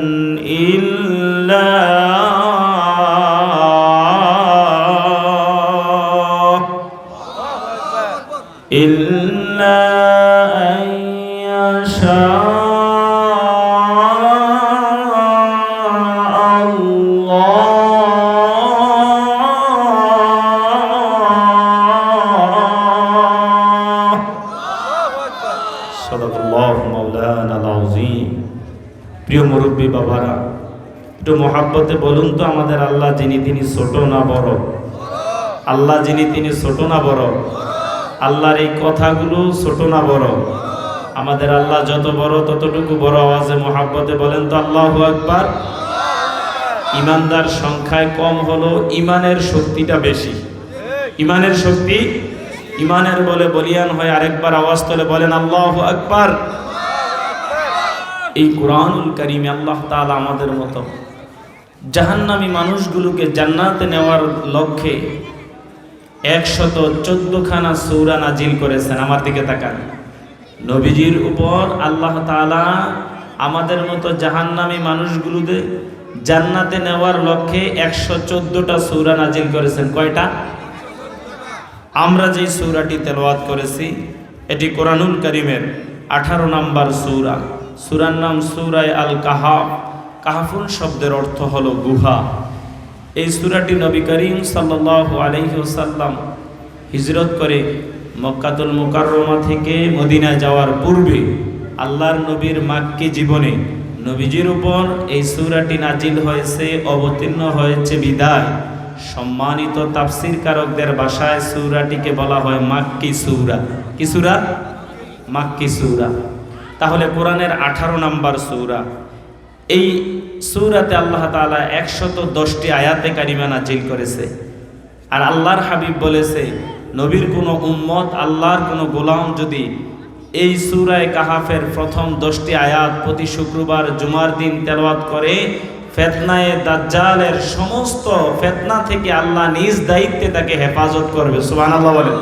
ইল্লা আন ইয়াশা প্রিয় মুরব্বী বাবারা, একটু মহাব্বতে বলুন তো আমাদের আল্লাহ যিনি তিনি ছোট না বড়? আল্লাহ যিনি তিনি ছোট না বড়? আল্লাহর এই কথাগুলো ছোট না বড়? আমাদের আল্লাহ যত বড় ততটুকু বড়। আওয়াজে মহাব্বতে বলেন তো আল্লাহু আকবার। ইমানদার সংখ্যায় কম হলো ইমানের শক্তিটা বেশি। ইমানের শক্তি, ইমানের বলে বলিয়ান হয়। আরেকবার আওয়াজ তোলে বলেন আল্লাহু আকবার। এই কুরআনুল কারীমে আল্লাহ তাআলা আমাদের মতো জাহান্নামী মানুষগুলোকে জান্নাতে নেওয়ার লক্ষ্যে 114খানা সূরা নাজিল করেছেন। আমার দিকে তাকান। নবীজির উপর আল্লাহ তাআলা আমাদের মতো জাহান্নামী মানুষগুলোকে জান্নাতে নেওয়ার লক্ষ্যে 114টা সূরা নাজিল করেছেন। কয়টা? আমরা যে সূরাটি তেলাওয়াত করেছি এটি কোরআনুল কারীমের 18 নম্বর সূরা। সূরার নাম সূরায়ে আল কাহাফ। কাহাফুল শব্দের অর্থ হলো গুহা। এই সূরাটি নবী করিম সাল্লাল্লাহু আলাইহি ওয়াসাল্লাম হিজরত করে মক্কাতুল মুকাররমা থেকে মদিনায় যাওয়ার পূর্বে আল্লাহর নবীর মাক্কি জীবনে নবীজির উপর এই সূরাটি নাজিল হয়েছে, অবতীর্ণ হয়েছে বিদায় সম্মানিত তাফসীরকারকদের ভাষায় সূরাটিকে বলা হয় মাক্কি সূরা। কি সূরা? মাক্কি সূরা। তাহলে কোরআনের 18 নম্বর সূরা। এই সূরাতে আল্লাহ তাআলা 110টি আয়াতে কারিমা নাজিল করেছে। আর আল্লাহর হাবিব বলেছে, নবীর কোনো উম্মত, আল্লাহর কোনো গোলাম যদি এই সূরায়ে কাহাফের প্রথম 10টি আয়াত প্রতি শুক্রবার জুমার দিন তেলাওয়াত করে, ফিতনায়ে দাজ্জালের সমস্ত ফিতনা থেকে আল্লাহ নিজ দায়িত্বে তাকে হেফাজত করবে। সুবহানাল্লাহ বলেন।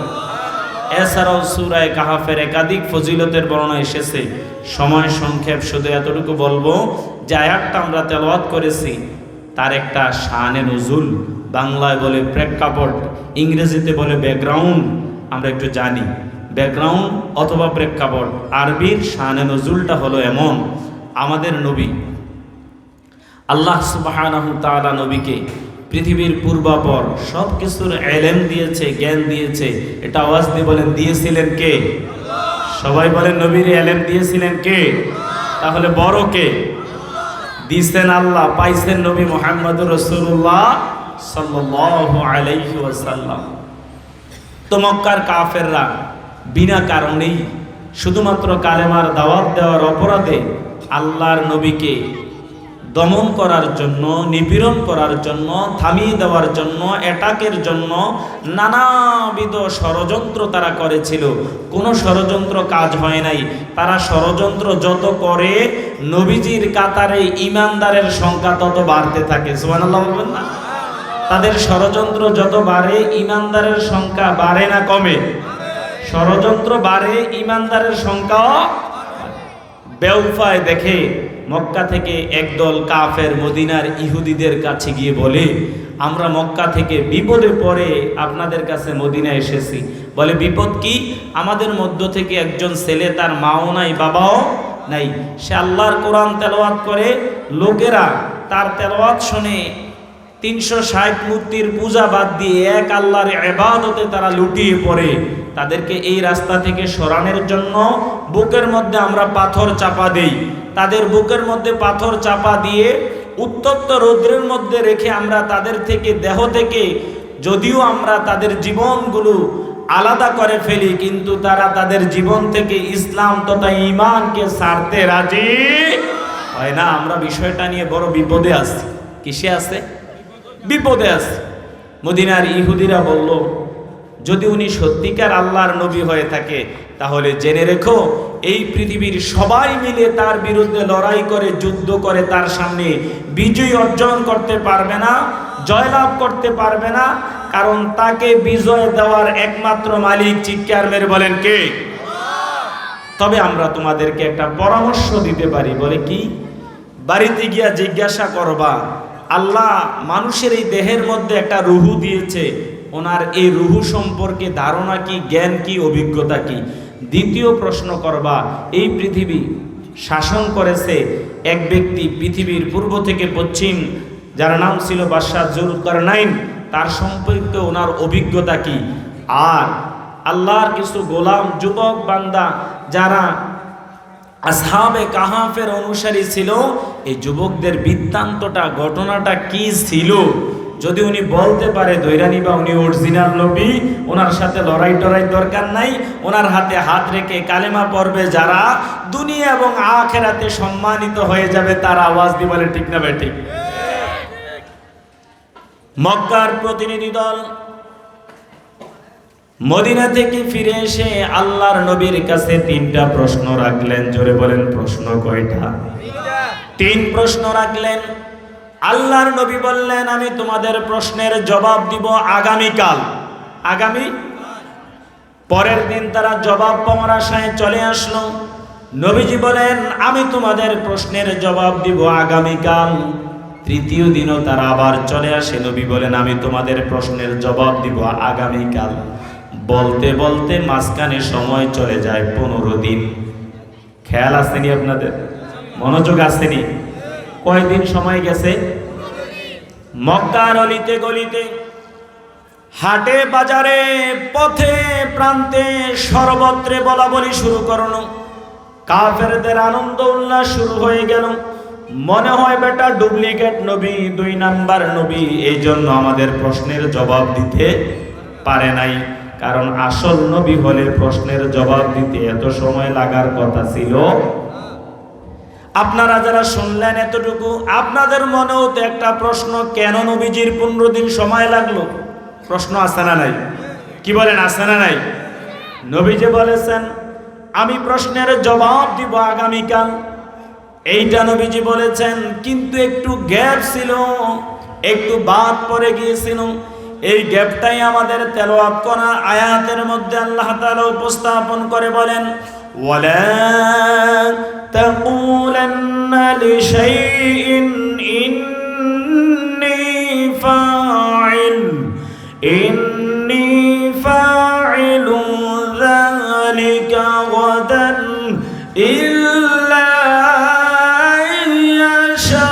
এছাড়াও সূরায়ে কাহাফের একাধিক ফজিলতের বর্ণনা এসেছে। সময় সংক্ষেপ, শুধু এতটুকু বলবো যে আয়াতটা আমরা তেলাওয়াত করেছি তার একটা শানে নুজুল, বাংলায় বলে প্রেক্ষাপট, ইংরেজিতে বলে ব্যাকগ্রাউন্ড। আমরা একটু জানি ব্যাকগ্রাউন্ড অথবা প্রেক্ষাপট। আরবির শানে নুজুলটা হলো এমন, আমাদের নবী আল্লাহ সুবহানাহু তাআলা নবীকে পৃথিবীর পূর্বাপর সব কিছুর ইলম দিয়েছে, জ্ঞান দিয়েছে। এটা আওয়াজ দিয়ে বলেন, দিয়েছিলেন কে? সবাই বলেন, নবীর ইলম দিয়েছিলেন কে? তাহলে বড় কে? দিয়েছেন আল্লাহ, পাইছেন নবী মুহাম্মদুর রাসূলুল্লাহ সাল্লাল্লাহু আলাইহি ওয়াসাল্লাম। তো মক্কার কাফেররা বিনা কারণেই শুধুমাত্র কালেমার দাওয়াত দেওয়ার অপরাধে আল্লাহর নবীকে দমন করার জন্য, নিপীড়ন করার জন্য, থামিয়ে দেওয়ার জন্য, অ্যাটাকের জন্য নানাবিধ ষড়যন্ত্র তারা করেছিল। কোনো ষড়যন্ত্র কাজ হয় নাই। তারা ষড়যন্ত্র যত করে নবীজির কাতারে ঈমানদারের সংখ্যা তত বাড়তে থাকে। সুবহানাল্লাহ বলবেন না? তাদের ষড়যন্ত্র যত বাড়ে ঈমানদারের সংখ্যা বাড়ে না কমে? ষড়যন্ত্র বাড়ে, ঈমানদারের সংখ্যা বেউফায় দেখে মক্কা থেকে একদল কাফের মদিনার ইহুদিদের কাছে গিয়ে বলে, আমরা মক্কা থেকে বিপদে পড়ে আপনাদের কাছে মদিনা এসেছি। বলে, বিপদ কি? আমাদের মধ্য থেকে একজন ছেলে, তার মাও নাই, বাবাও নাই, সে আল্লাহর কোরআন তেলাওয়াত করে। লোকেরা তার তেলাওয়াত শুনে 360 মূর্তির পূজা বাদ দিয়ে এক আল্লাহর ইবাদতে তারা লুটিয়ে পড়ে। তাদেরকে এই রাস্তা থেকে সরানোর জন্য বুকের মধ্যে আমরা পাথর চাপা দেই। তাদের বুকের মধ্যে পাথর চাপা দিয়ে উত্তপ্ত রৌদ্রের মধ্যে রেখে আমরা তাদের থেকে, দেহ থেকে যদিও আমরা তাদের জীবনগুলো আলাদা করে ফেলি, কিন্তু তারা তাদের জীবন থেকে ইসলাম তথা ঈমানকে ছাড়তে রাজি হয় না। আমরা বিষয়টা নিয়ে বড় বিপদে আছি। কিসে আছে? বিপদে আছে। মদিনার ইহুদিরা বলল, যদি উনি সত্যিকার আল্লাহর নবী হয়ে থাকে তাহলে জেনে রেখো, এই পৃথিবীর সবাই মিলে তার বিরুদ্ধে লড়াই করে, যুদ্ধ করে তার সামনে বিজয় অর্জন করতে পারবে না, জয়লাভ করতে পারবে না, কারণ তাকে বিজয় দেওয়ার একমাত্র মালিক, চিৎকার মেরে বলেন কে? তবে আমরা তোমাদেরকে একটা পরামর্শ দিতে পারি। বলে কি? বাড়িতে গিয়া জিজ্ঞাসা করবা, আল্লাহ মানুষের এই দেহের মধ্যে একটা রুহু দিয়েছে, ওনার এই রুহু সম্পর্কে ধারণা কি, জ্ঞান কি, অভিজ্ঞতা কি? দ্বিতীয় প্রশ্ন করবা, এই পৃথিবী শাসন করেছে এক ব্যক্তি পৃথিবীর পূর্ব থেকে পশ্চিম, যার নাম ছিল বাদশাহ জুলকারনাইন, তার সম্পর্কে ওনার অভিজ্ঞতা কি? আর আল্লাহর কিছু গোলাম যুবক বান্দা যারা আসহাবে কাহাফের অনুসারী ছিল, এই যুবকদের বৃত্তান্তটা, ঘটনাটা কি ছিল? যদি উনি বলতে পারে ধৈরা নিবা উনি অরিজিনাল নবী, ওনার সাথে লড়াই টড়াই দরকার নাই, ওনার হাতে হাত রেখে কালেমা পড়বে যারা, দুনিয়া এবং আখিরাতে সম্মানিত হয়ে যাবে তার। আওয়াজ দিয়ে বলে ঠিক না ঠিক? মক্কার প্রতিনিধি দল মদিনা থেকে ফিরে এসে আল্লাহর নবীর কাছে 3টা প্রশ্ন রাখলেন। জোরে বলেন, প্রশ্ন কয়টা? 3 প্রশ্ন রাখলেন। আল্লাহর নবী বললেন, আমি তোমাদের প্রশ্নের জবাব দিব আগামীকাল। আগামী পরের দিন তারা জবাব পাওয়ার আশায় চলে আসলো। নবীজি বলেন, আমি তোমাদের প্রশ্নের জবাব দিব আগামীকাল। তৃতীয় দিনও তারা আবার চলে আসে। নবী বলেন, আমি তোমাদের প্রশ্নের জবাব দিব আগামীকাল। বলতে বলতে মাঝখানে সময় চলে যায় 15 দিন। খেয়াল আসেনি আপনাদের? মনোযোগ আসেনি? কয়দিন সময় গেছে? মক্কার অলিতে গলিতে, হাটে বাজারে, পথে প্রান্তে, সর্বত্রে বলা বলি শুরু করলো। কাফেরদের আনন্দ উল্লাস শুরু হয়ে গেল। মনে হয় বেটা ডুপ্লিকেট নবী, 2 নাম্বার নবী, এই জন্য আমাদের প্রশ্নের জবাব দিতে পারে নাই। কারণ আসল নবী হলে প্রশ্নের জবাব দিতে এত সময় লাগার কথা ছিল। আপনারা যারা শুনলেন এতটুকু, আপনাদের মনেও তো একটা প্রশ্ন, কেন নবীজির 15 দিন সময় লাগলো? প্রশ্ন আছে না নাই? কি বলেন, আছে না নাই? নবীজি বলেছেন আমি প্রশ্নের জবাব দিব আগামীকাল, এইটা নবীজি বলেছেন। কিন্তু একটু গ্যাপ ছিল, একটু বাদ পড়ে গিয়েছিল। এই গ্যাপটাই আমাদের তেলাওয়াত করা আয়াতের মধ্যে আল্লাহ তাআলা উপস্থাপন করে বলেন, ওয়ালা তাকুলান্না লিশাইইন ইন্নী ফাইলু যালিকা গাদান ইল্লা ইয়াশা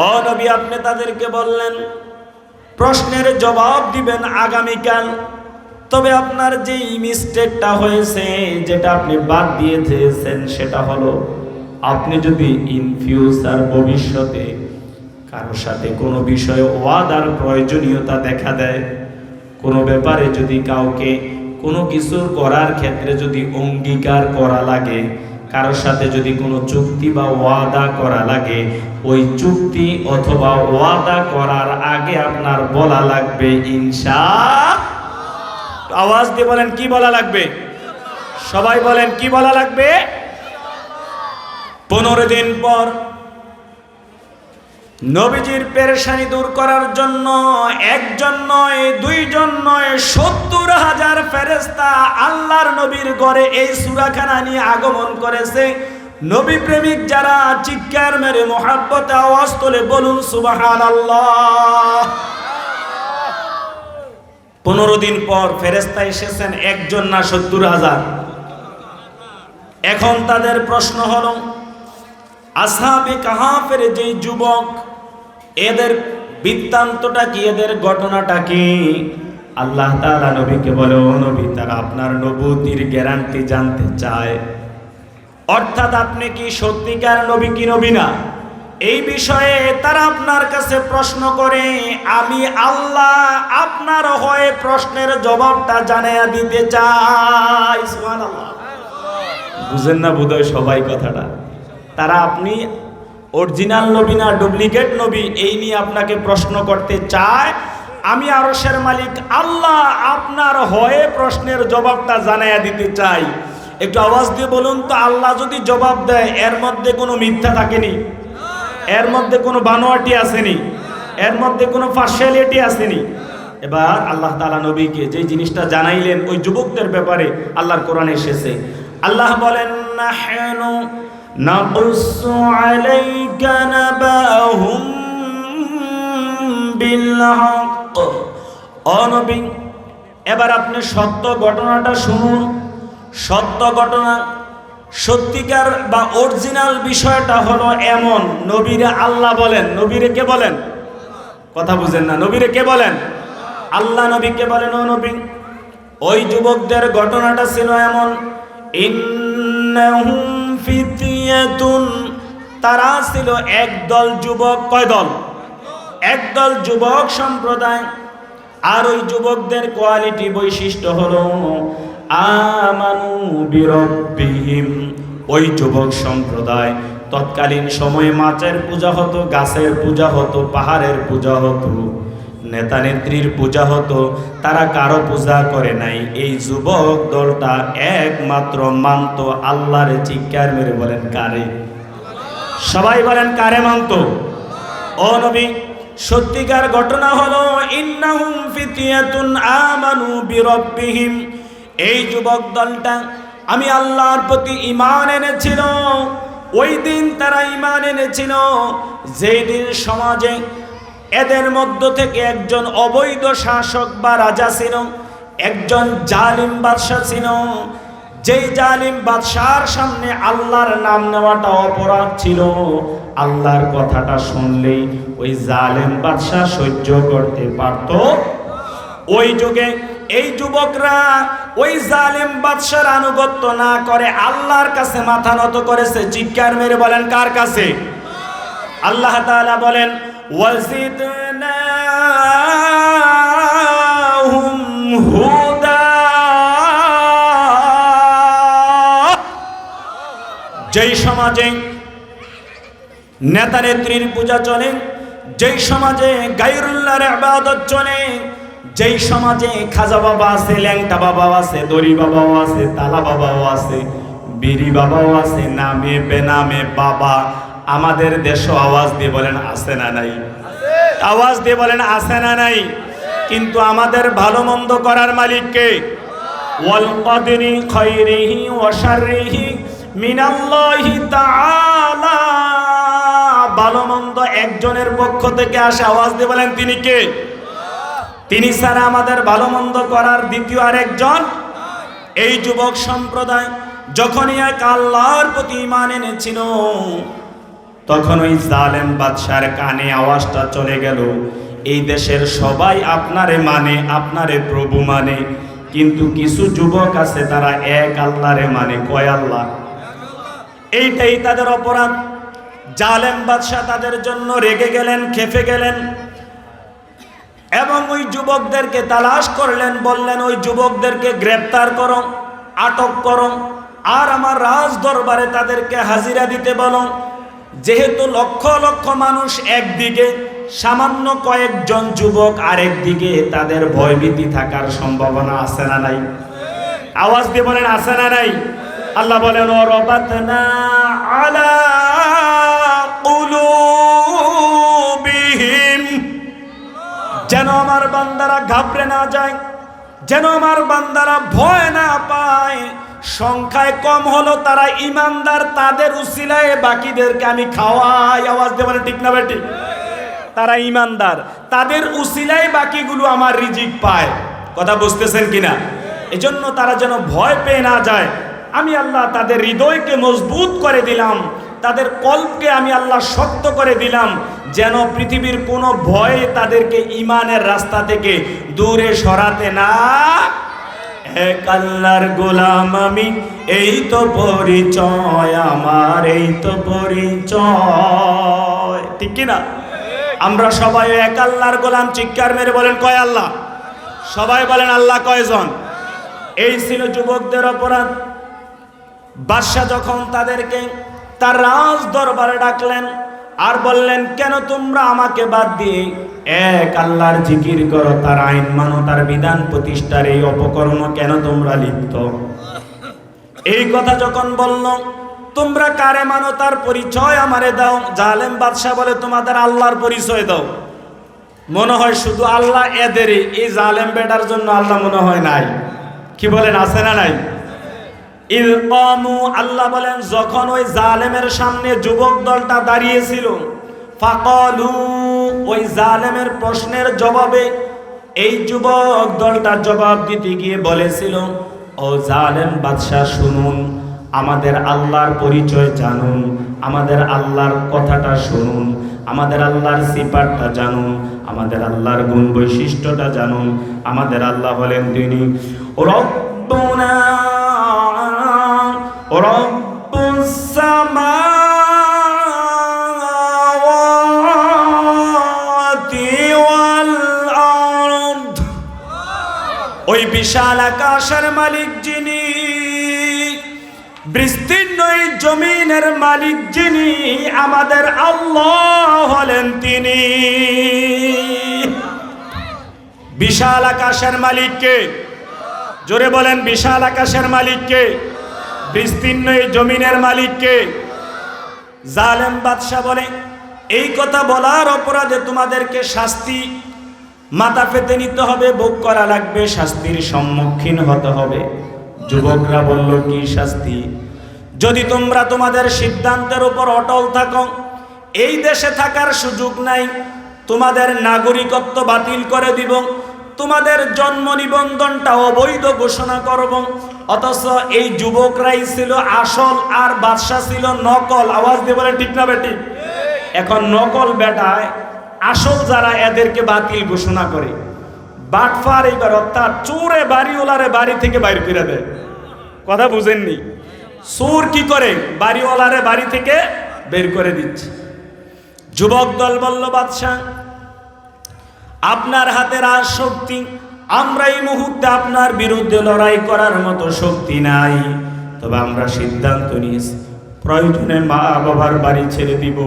ও নবী, আপনি তাদেরকে বললেন প্রশ্নের জবাব দিবেন আগামীকাল। তবে আপনার যেই মিস্টেকটা হয়েছে, যেটা আপনি বাদ দিয়ে দিয়েছেন, সেটা হলো আপনি যদি ইন ফিউচার, ভবিষ্যতে কারোর সাথে কোনো বিষয়ে ওয়াদার প্রয়োজনীয়তা দেখা দেয়, কোনো ব্যাপারে যদি কাউকে কোনো কিছু করার ক্ষেত্রে যদি অঙ্গীকার করা লাগে, কারোর সাথে যদি কোনো চুক্তি বা ওয়াদা করা লাগে, ওই চুক্তি অথবা ওয়াদা করার আগে আপনার বলা লাগবে ইনশাআল্লাহ। আওয়াজ দিয়ে বলেন কি বলা লাগবে? সবাই বলেন কি বলা লাগবে? 15 দিন পর নবীজির পেরেশানি দূর করার জন্য একজন নয়, 2 জন নয়, 70,000 ফেরেশতা আল্লাহর নবীর ঘরে এই সূরাখানা নিয়ে আগমন করেছে। নবী প্রেমিক যারা চিৎকার মেরে মুহাব্বতে আওয়াজ তোলে বলুন সুবহানাল্লাহ। 15 দিন পর ফেরেশতা এসেছেন, একজন না 70,000। এখন তাদের প্রশ্ন হলো, আসহাবে কাহাফের যে যুবক, এদের বৃত্তান্তটা কি, এদের ঘটনাটা কি? আল্লাহ তাআলা নবীকে বলে, ও নবী, তারা আপনার নবুয়তির গ্যারান্টি জানতে চায়। অর্থাৎ আপনি কি সত্যিকার নবী কি নবী না, এই বিষয়ে তারা আপনার কাছে প্রশ্ন করে। আমি আল্লাহ আপনার হয়ে প্রশ্নের জবাবটা জানিয়ে দিতে চাই। সুবহানাল্লাহ। বুঝেন না বোধহয় সবাই কথাটা? তারা আপনি অরিজিনাল নবী না ডুপ্লিকেট নবী, এই নিয়ে আপনাকে প্রশ্ন করতে চায়। আমি আরশের মালিক আল্লাহ আপনার হয়ে প্রশ্নের জবাবটা জানাইয়া দিতে চাই। একটু আওয়াজ দিয়ে বলুন তো, আল্লাহ যদি জবাব দেয়, এর মধ্যে কোনো মিথ্যা থাকেনি, এর মধ্যে কোনো বানোয়াটি আসেনি, এর মধ্যে কোনো পার্সিয়ালিটি আসেনি। এবার আল্লাহ তাআলা নবীকে যে জিনিসটা জানাইলেন ওই যুবকদের ব্যাপারে আল্লাহর কোরআনে এসেছে। আল্লাহ বলেন, নাহনু নাকুসু আলাইকা নাবাহুম বিল হক। ও নবী, এবার আপনি সত্য ঘটনাটা শুনুন। সত্য ঘটনা, সত্যিকার বা অরিজিনাল বিষয়টা হলো এমন, নবীরে আল্লাহ বলেন। নবীরে কে বলেন? কথা বুঝেন না? নবীরে কে বলেন? আল্লাহ নবীকে বলেন, ও নবী, ওই যুবকদের ঘটনাটা ছিল এমন, ইন্নাহুম ফিতয়াতুন, তারা ছিল একদল যুবক। কয় দল? একদল যুবক সম্প্রদায়। আর ওই যুবকদের কোয়ালিটি, বৈশিষ্ট্য হলো আমানু বিরব্বিহিম। ওই যুবক সম্প্রদায় তৎকালীন সময়ে মাছের পূজা হতো, গাছের পূজা হতো, পাহাড়ের পূজা হতো, নেতা নেত্রীর পূজা হতো। তারা কারো পূজা করে নাই। এই যুবক দলটা একমাত্র মানত আল্লাহর। চিৎকার মেরে বলেন কারে? সবাই বলেন কারে মানত? ও নবী, সত্যিকার ঘটনা হলো ইন্নাহুম ফিতয়াতুন আমানু বিরব্বিহিম। এই যুবক দলটা আমি আল্লাহর প্রতি ঈমান এনেছিল, ওই দিন তারা ঈমান এনেছিল যেই দিন সমাজে এদের মধ্য থেকে একজন অবৈধ শাসক বা রাজা ছিল, একজন জালিম বাদশা ছিল। যেই জালিম বাদশার সামনে আল্লাহর নাম নেওয়াটা অপরাধ ছিল। আল্লাহর কথাটা শুনলেই ওই জালিম বাদশা সহ্য করতে পারত। ওই যুগে এই যুবকরা ওই জালিম বাদশার আনুগত্য না করে আল্লাহর কাছে মাথা নত করেছে। চিৎকার মেরে বলেন কার কাছে? আল্লাহ তাআলা বলেন ওয়াজিদনাহুম হুদা। যেই সমাজে নেতা নেত্রীর পূজা চলে, যেই সমাজে গায়রুল্লাহর ইবাদত চলে, যেই সমাজে খাজা বাবা আছে, ল্যাংটা বাবাও আছে, দড়ি বাবাও আছে, তালা বাবাও আছে, বিড়ি বাবাও আছে, নামে বেনামে বাবা। আমাদের দেশও আওয়াজ দিয়ে বলেন আছে না নাই? আওয়াজ দিয়ে বলেন আছে না নাই? কিন্তু আমাদের ভালো মন্দ করার মালিক কে? ওয়াল কদরি খায়রিহি ওয়া শাররিহি মিনাল্লাহি তাআলা। ভালো মন্দ একজনের পক্ষ থেকে আসে, আওয়াজ দিয়ে বলেন তিনি কে? তিনি ছাড়া আমাদের ভালো মন্দ করার দ্বিতীয় আরেকজন। এই যুবক সম্প্রদায় যখনই এক আল্লাহর প্রতি ঈমান এনেছিল, তখন ওই জালেম বাদশার কানে আওয়াজটা চলে গেল, এই দেশের সবাই আপনারে মানে, আপনারে প্রভু মানে, কিন্তু কিছু যুবক আছে তারা এক আল্লাহরে মানে। কয় আল্লাহ? এইটাই তাদের অপরাধ। জালেম বাদশা তাদের জন্য রেগে গেলেন, খেপে গেলেন এবং ওই যুবকদেরকে তালাশ করলেন। বললেন ওই যুবকদেরকে গ্রেপ্তার করো, আটক করো, আর আমার রাজ দরবারে তাদেরকে হাজিরা দিতে বলো। যেহেতু লক্ষ লক্ষ মানুষ একদিকে, সামান্য কয়েকজন যুবক আরেকদিকে, তাদের ভয়ভীতি থাকার সম্ভাবনা আছে না নাই? আওয়াজ দিয়ে বলেন আছে না নাই? আল্লাহ বলেন ওয়ারাবাতনা আলা কুলুবিহিম, যেন আমার বান্দারা ঘাবড়ে না যায়, যেন আমার বান্দারা ভয় না পায়। সংখ্যায় কম হলো তারা ইমানদার, তাদের উসিলায় বাকিদেরকে আমি খাওয়াই। আওয়াজ দিয়ে বলেন ঠিক না বেটি? তারা ইমানদার, তাদের উসিলায় বাকিগুলো আমার রিজিক পায়। কথা বুঝতেছেন কিনা? এজন্য তারা যেন ভয় পেয়ে না যায়, আমি আল্লাহ তাদের হৃদয়কে মজবুত করে দিলাম, তাদের কল্পকে আমি আল্লাহ শক্ত করে দিলাম, যেন পৃথিবীর কোনো ভয় তাদেরকে ঈমানের রাস্তা থেকে দূরে সরাতে না। এক আল্লাহর গোলাম আমি, এই তো পরিচয় আমার, এই তো পরিচয়। ঠিক কিনা? আমরা সবাই এক আল্লাহর গোলাম। চিৎকার মেরে বলেন কয় আল্লাহ? সবাই বলেন আল্লাহ কয়জন? এই ছিল যুবকদের অপরাধ। বাদশাহ যখন তাদেরকে তার রাজ দরবারে ডাকলেন আর বললেন, কেন তোমরা আমাকে বাদ দিয়ে এক আল্লাহর জিকির করো, তার আইন মানো, তার বিধান প্রতিষ্ঠার এই অপকর্ম কেন তোমরা লিপ্ত? এই কথা যখন বলল, তোমরা কারে মানো তার পরিচয় আমারে দাও। জালেম বাদশাহ বলে, তোমাদের আল্লাহর পরিচয় দাও। মনে হয় শুধু আল্লাহ এদেরই, এই জালেম বেটার জন্য আল্লাহ মনে হয় নাই। কি বলেন আছে না নাই? ইলকামু, আল্লাহ বলেন যখন ওই জালেমের সামনে যুবক দলটা দাঁড়িয়েছিল, ফাকালু, ওই জালেমের প্রশ্নের জবাবে এই যুবক দলটা জবাব দিতে গিয়ে বলেছিল, ও জালেম বাদশাহ শুনুন, আমাদের আল্লাহর পরিচয় জানুন, আমাদের আল্লাহর কথাটা শুনুন, আমাদের আল্লাহর সিফাতটা জানুন, আমাদের আল্লাহর গুণ বৈশিষ্ট্যটা জানুন। আমাদের আল্লাহ বলেন তিনি রব্বুনা রব্বুস সামাওয়াতি ওয়াল আরদ, ওই বিশাল আকাশের মালিক যিনি, বিস্তীর্ণ এই জমিনের মালিক যিনি, আমাদের আল্লাহ হলেন তিনি। বিশাল আকাশের মালিককে জোরে বলেন, বিশাল আকাশের মালিককে, বিস্তীর্ণ এই জমিনের মালিককে। জালেম বাদশা বলে, এই কথা বলার অপরাধে তোমাদেরকে শাস্তি মাথা পেতে নিতে হবে, ভোগ করা লাগবে, শাস্তির সম্মুখীন হতে হবে। যুবকরা বলল, কি শাস্তি? যদি তোমরা তোমাদের সিদ্ধান্তের উপর অটল থাকো, এই দেশে থাকার সুযোগ নাই, তোমাদের নাগরিকত্ব বাতিল করে দিব, তোমাদের জন্ম নিবন্ধনটা অবৈধ ঘোষণা করব। অথচ এই যুবকরাই ছিল আসল আর বাদশা ছিল নকল। আওয়াজ দিয়ে বলে ঠিক না বেটি? এখন নকল বেটায় আসল যারা এদেরকে বাতিল ঘোষণা করে। বাটফার এইবার অর্থাৎ চোরে বাড়িওয়ালারে বাড়ি থেকে বাইর করে দেয়। কথা বুঝেননি? চোর কি করে? বাড়িওয়ালারে বাড়ি থেকে বের করে দিচ্ছে। যুবক দল বলল, বাদশাহ আপনার হাতের আর শক্তি, আমরা এই মুহূর্তে আপনার বিরুদ্ধে লড়াই করার মতো শক্তি নাই। তবে আমরা সিদ্ধান্ত নিয়েছি, প্রয়োজনে মা বাবার বাড়ি ছেড়ে দিব,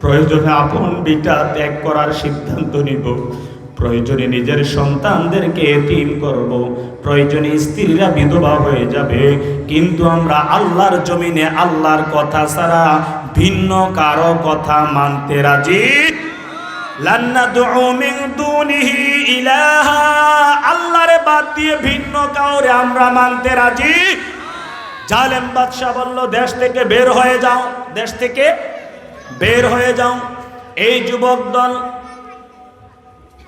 প্রয়োজনে আপন বিটা ত্যাগ করার সিদ্ধান্ত নিব, প্রয়োজনে নিজের সন্তানদেরকে এতিম করব, প্রয়োজনে স্ত্রীরা বিধবা হয়ে যাবে, কিন্তু আমরা আল্লাহর জমিনে আল্লাহর কথা ছাড়া ভিন্ন কারো কথা মানতে রাজি। লান্নাদউ মিন দুনিহি ইলাহা, আল্লাহরে বাদ দিয়ে ভিন্ন কাউরে আমরা মানতে রাজি। জালেম বাদশা বলল, দেশ থেকে বের হয়ে যাও, দেশ থেকে বের হয়ে যাও। এই যুবক দল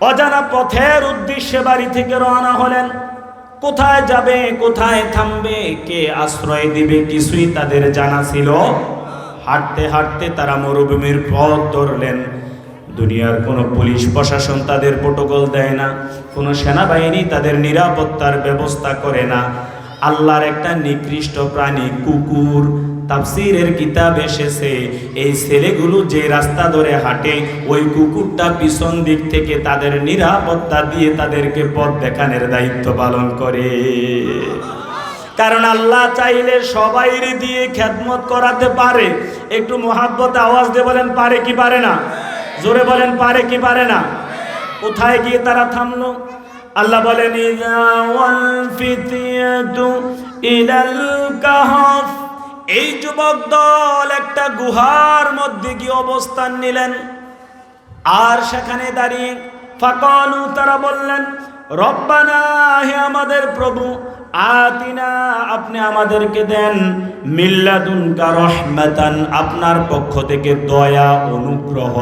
অজানা পথের উদ্দেশ্যে বাড়ি থেকে রওনা হলেন। কোথায় যাবে, কোথায় থামবে, কে আশ্রয় দিবে, কিছুই তাদের জানা ছিল। হাঁটতে হাঁটতে তারা মরুভূমির পথ ধরলেন। দুনিয়ার কোনো পুলিশ প্রশাসন তাদের প্রোটোকল দেয় না, কোনো সেনাবাহিনী তাদের নিরাপত্তার ব্যবস্থা করে না। আল্লাহর একটা নিকৃষ্ট প্রাণী কুকুর। তাফসীরের কিতাব এসেছে, এই ছেলেগুলো যে রাস্তা ধরে হাঁটে, ওই কুকুরটা পিছন দিক থেকে তাদের নিরাপত্তা দিয়ে তাদেরকে পথ দেখানোর দায়িত্ব পালন করে। কারণ আল্লাহ চাইলে সবাইর দিয়ে খেদমত করাতে পারে। একটু মোহাব্বতে আওয়াজ দিয়ে বলেন, পারে কি পারে না? জোরে বলেন, পারে কি পারে না? কোথায় গিয়ে তারা থামলো? আল্লাহ বলেন, ইযাওয়াল ফিতয়াতু ইলাল কাহফ, এই যুবক দল একটা গুহার মধ্যে গিয়ে অবস্থান নিলেন। আর সেখানে দাঁড়িয়ে ফাকালু, তারা বললেন, রব্বানা, হে আমাদের প্রভু, আতিনা, আপনি আমাদেরকে দেন, মিল্লাদুনকা রহমাতান, আপনার পক্ষ থেকে দয়া অনুগ্রহ,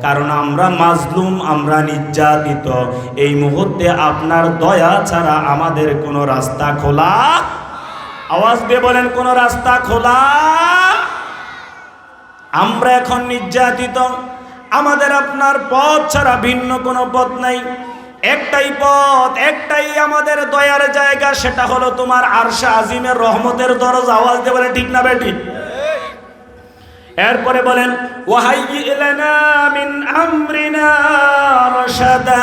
কারণ আমরা মাজলুম, আমরা নির্যাতিত। এই মুহূর্তে আপনার দয়া ছাড়া আমাদের কোনো রাস্তা খোলা, আওয়াজ দিয়ে বলেন, কোনো রাস্তা খোলা। আমরা এখন নির্যাতিত, আমাদের আপনার পথ ছাড়া ভিন্ন কোনো পথ নাই। একটাই পথ, একটাই আমাদের দয়ার জায়গা, সেটা হলো তোমার আরশে আজিমের রহমতের দরজা। আওয়াজ দিয়ে বলেন ঠিক না বেটি? এরপরে বলেন, ওয়াহাইয়ি লানা মিন আমরিনা রাশাদা,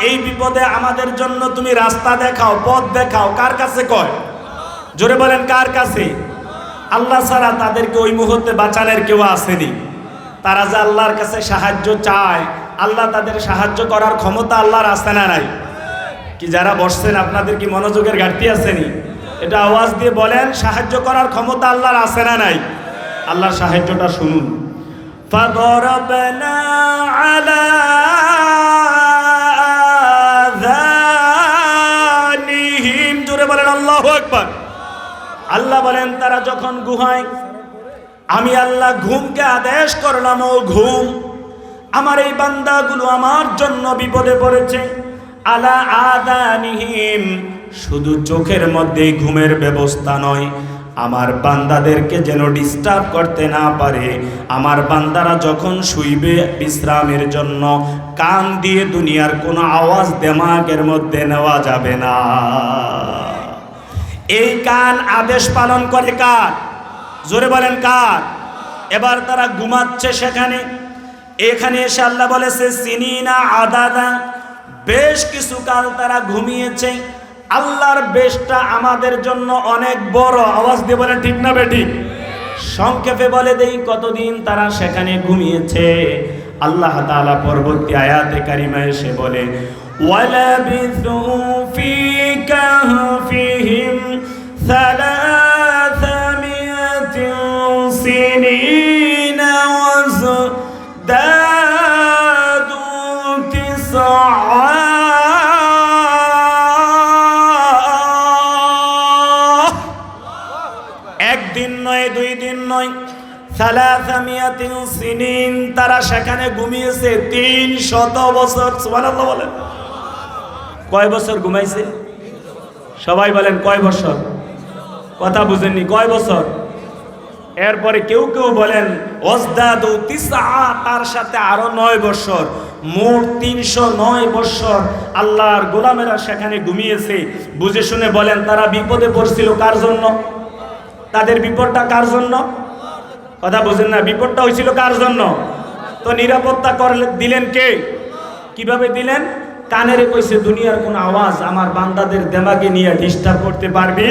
এই বিপদে আমাদের জন্য তুমি রাস্তা দেখাও, পথ দেখাও। কার কাছে কয়? জোরে বলেন, কার কাছে? আল্লাহ ছাড়া তাদেরকে ওই মুহূর্তে বাঁচানোর কেউ আসেনি। তারা যে আল্লাহর কাছে সাহায্য চায়, আল্লাহ তাদের সাহায্য করার ক্ষমতা আল্লাহর আছে না নাই? কি যারা বসছেন আপনাদের কি মনোযোগের ঘাটতি আসেনি? এটা আওয়াজ দিয়ে বলেন, সাহায্য করার ক্ষমতা আল্লাহর আছে না নাই? আল্লাহর সাহায্যটা শুনুন। ফাদরাবনা আলা আযানিহিম, জোরে বলেন আল্লাহু আকবার। আল্লাহ বলেন, তারা যখন গুহায়, আমি আল্লাহ ঘুমকে আদেশ করলাম, ও ঘুম, আমার এই বান্দাগুলো আমার জন্য বিপদে পড়েছে। আলা আযানিহিম, শুধু চোখের মধ্যে ঘুমের ব্যবস্থা নয়, আমার বান্দাদেরকে যেন ডিস্টার্ব করতে না পারে। আমার বান্দারা যখন শুইবে বিশ্রামের জন্য, কান দিয়ে দুনিয়ার কোনো আওয়াজ দেমাগের মধ্যে নেওয়া যাবে না। এই কান আদেশ পালন করে কার? জোরে বলেন, কার? এবার তারা ঘুমাচ্ছে সেখানে। এখানে এসে আল্লাহ বলেছে, সিনিনা আদাদা, বেশ কিছু কাল তারা ঘুমিয়েছে। আল্লাহর বেশটা আমাদের জন্য অনেক বড়। আওয়াজ দিয়ে বলেন ঠিক না বেটি? সংক্ষেপে বলে দেই কতদিন তারা সেখানে ঘুমিয়েছে। আল্লাহ তাআলা পরবর্তী আয়াতে কারিমা এসে বলে, ওয়ালাবিথু ফি কাহফিহিম সালাসামিয়াতিন সিনিনা ওয়াজদাদু তিসআ। একদিন নয়, 2 দিন নয়, 300 সিনিন তারা সেখানে ঘুমিয়েছে 300 বছর। সুবহানাল্লাহ বলেন। কয় বছর ঘুমাইছে? সবাই বলেন কয় বছর? কথা বুঝেননি, কয় বছর? এরপরে কেউ কেউ বলেন ওয়াজদাদু 9, তার সাথে আরো 9 বছর, মোট 309 বছর আল্লাহর গোলামেরা সেখানে ঘুমিয়েছে। বুঝে শুনে বলেন তারা বিপদে পড়ছিল কার জন্য? তাদের বিপদটা কার জন্য? কথা বুঝেন না, বিপদটা হয়েছিল কার জন্য? তো নিরাপত্তা দিলেন কে? কিভাবে দিলেন? কানেরে কইছে দুনিয়ার কোন আওয়াজ আমার বান্দাদের দেমাগে নিয়ে ডিস্টার্ব করতে পারবি,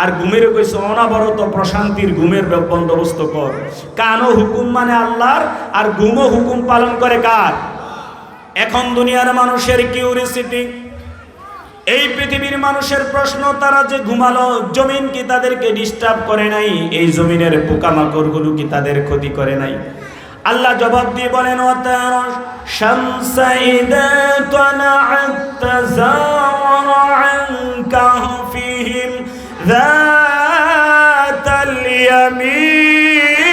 আর ঘুমের কইছে অনাবরত প্রশান্তির ঘুমের বন্দোবস্ত কর। কানও হুকুম মানে আল্লাহর, আর ঘুমও হুকুম পালন করে কার? এখন দুনিয়ার মানুষের কিউরিসিটি, এই পৃথিবীর মানুষের প্রশ্ন, তারা যে ঘুমালো, জমিন কি তাদেরকে ডিস্টার্ব করে নাই? এই জমিনের পোকামাকড়গুলো কি তাদের ক্ষতি করে নাই? আল্লাহ জবাব দিয়ে বলেন ওয়াতারা শামসা ইযা তালাআত তাযাওয়ারা আন কাহফিহিম যাতাল ইয়ামিন।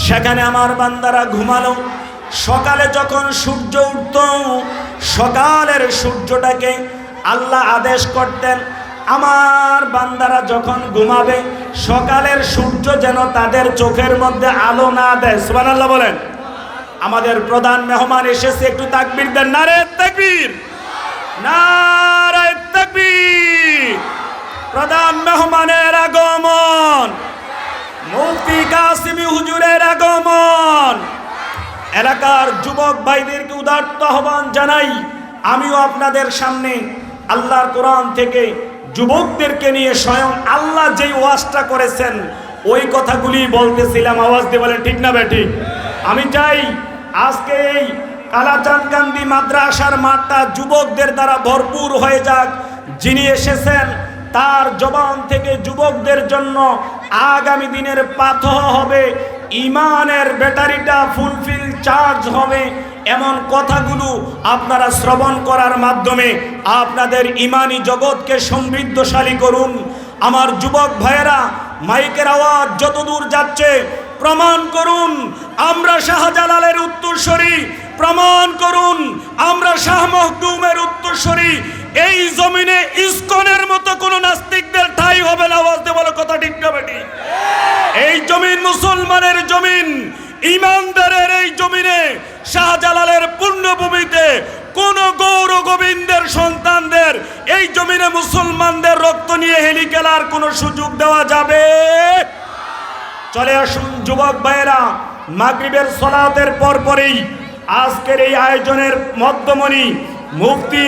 সেখানে আমার বান্দারা ঘুমালো। সকালে যখন সূর্য উঠত, সকালের সূর্যটাকে আল্লাহ আদেশ করতেন আমার বান্দারা যখন ঘুমাবে সকালের সূর্য যেন তাদের চোখের মধ্যে আলো না দেয়। সুবহানাল্লাহ বলেন। আমাদের প্রধান মেহমান এসেছে, একটু তাকবীর দেন। নারে তাকবীর, নারে তাকবীর। প্রধান মেহমানের আগমন, মুফতি কাসিমি হুজুরের আগমন। এলাকার যুবক ভাইদেরকে উদাত্ত আহ্বান জানাই, আমিও আপনাদের সামনে আল্লাহর কোরআন থেকে যুবকদেরকে নিয়ে স্বয়ং আল্লাহ যেই ওয়াজটা করেছেন ওই কথাগুলি বলতেছিলাম। আওয়াজ দিয়ে বলেন ঠিক না বেঠিক? আমি চাই আজকে এই কালাচাঁদ গান্ধী মাদ্রাসার মাঠটা যুবকদের দ্বারা ভরপুর হয়ে যাক। যিনি এসেছেন তার জবান থেকে যুবকদের জন্য আগামী দিনের পাথর হবে, ইমানের ব্যাটারিটা ফুলফিল চার্জ হবে, এমন কথাগুলো আপনারা শ্রবণ করার মাধ্যমে আপনাদের ইমানি জগৎকে সমৃদ্ধশালী করুন। আমার যুবক ভাইয়েরা, মাইকের আওয়াজ যতদূর যাচ্ছে প্রমাণ করুন আমরা শাহজালালের উত্তরসূরি, প্রমাণ করুন আমরা শাহ মখদুমের উত্তরসূরি। এই জমিনে ইসকনের মতো কোন নাস্তিকদের ঠাঁই হবে না। আওয়াজ দিয়ে বলো কথা ঠিক না বেঠিক? এই জমিন মুসলমানের জমিন, ইমানদারের এই জমিনে, শাহজালালের পুণ্যভূমিতে কোন গৌর গোবিন্দের সন্তানদের এই জমিনে মুসলমানদের রক্ত নিয়ে হেলি খেলার কোন সুযোগ দেওয়া যাবে? চলে আসুন যুবক ভাইয়েরা, মাগরিবের সালাতের পরপরই আজকের এই আয়োজনের মধ্যমণি মুফতি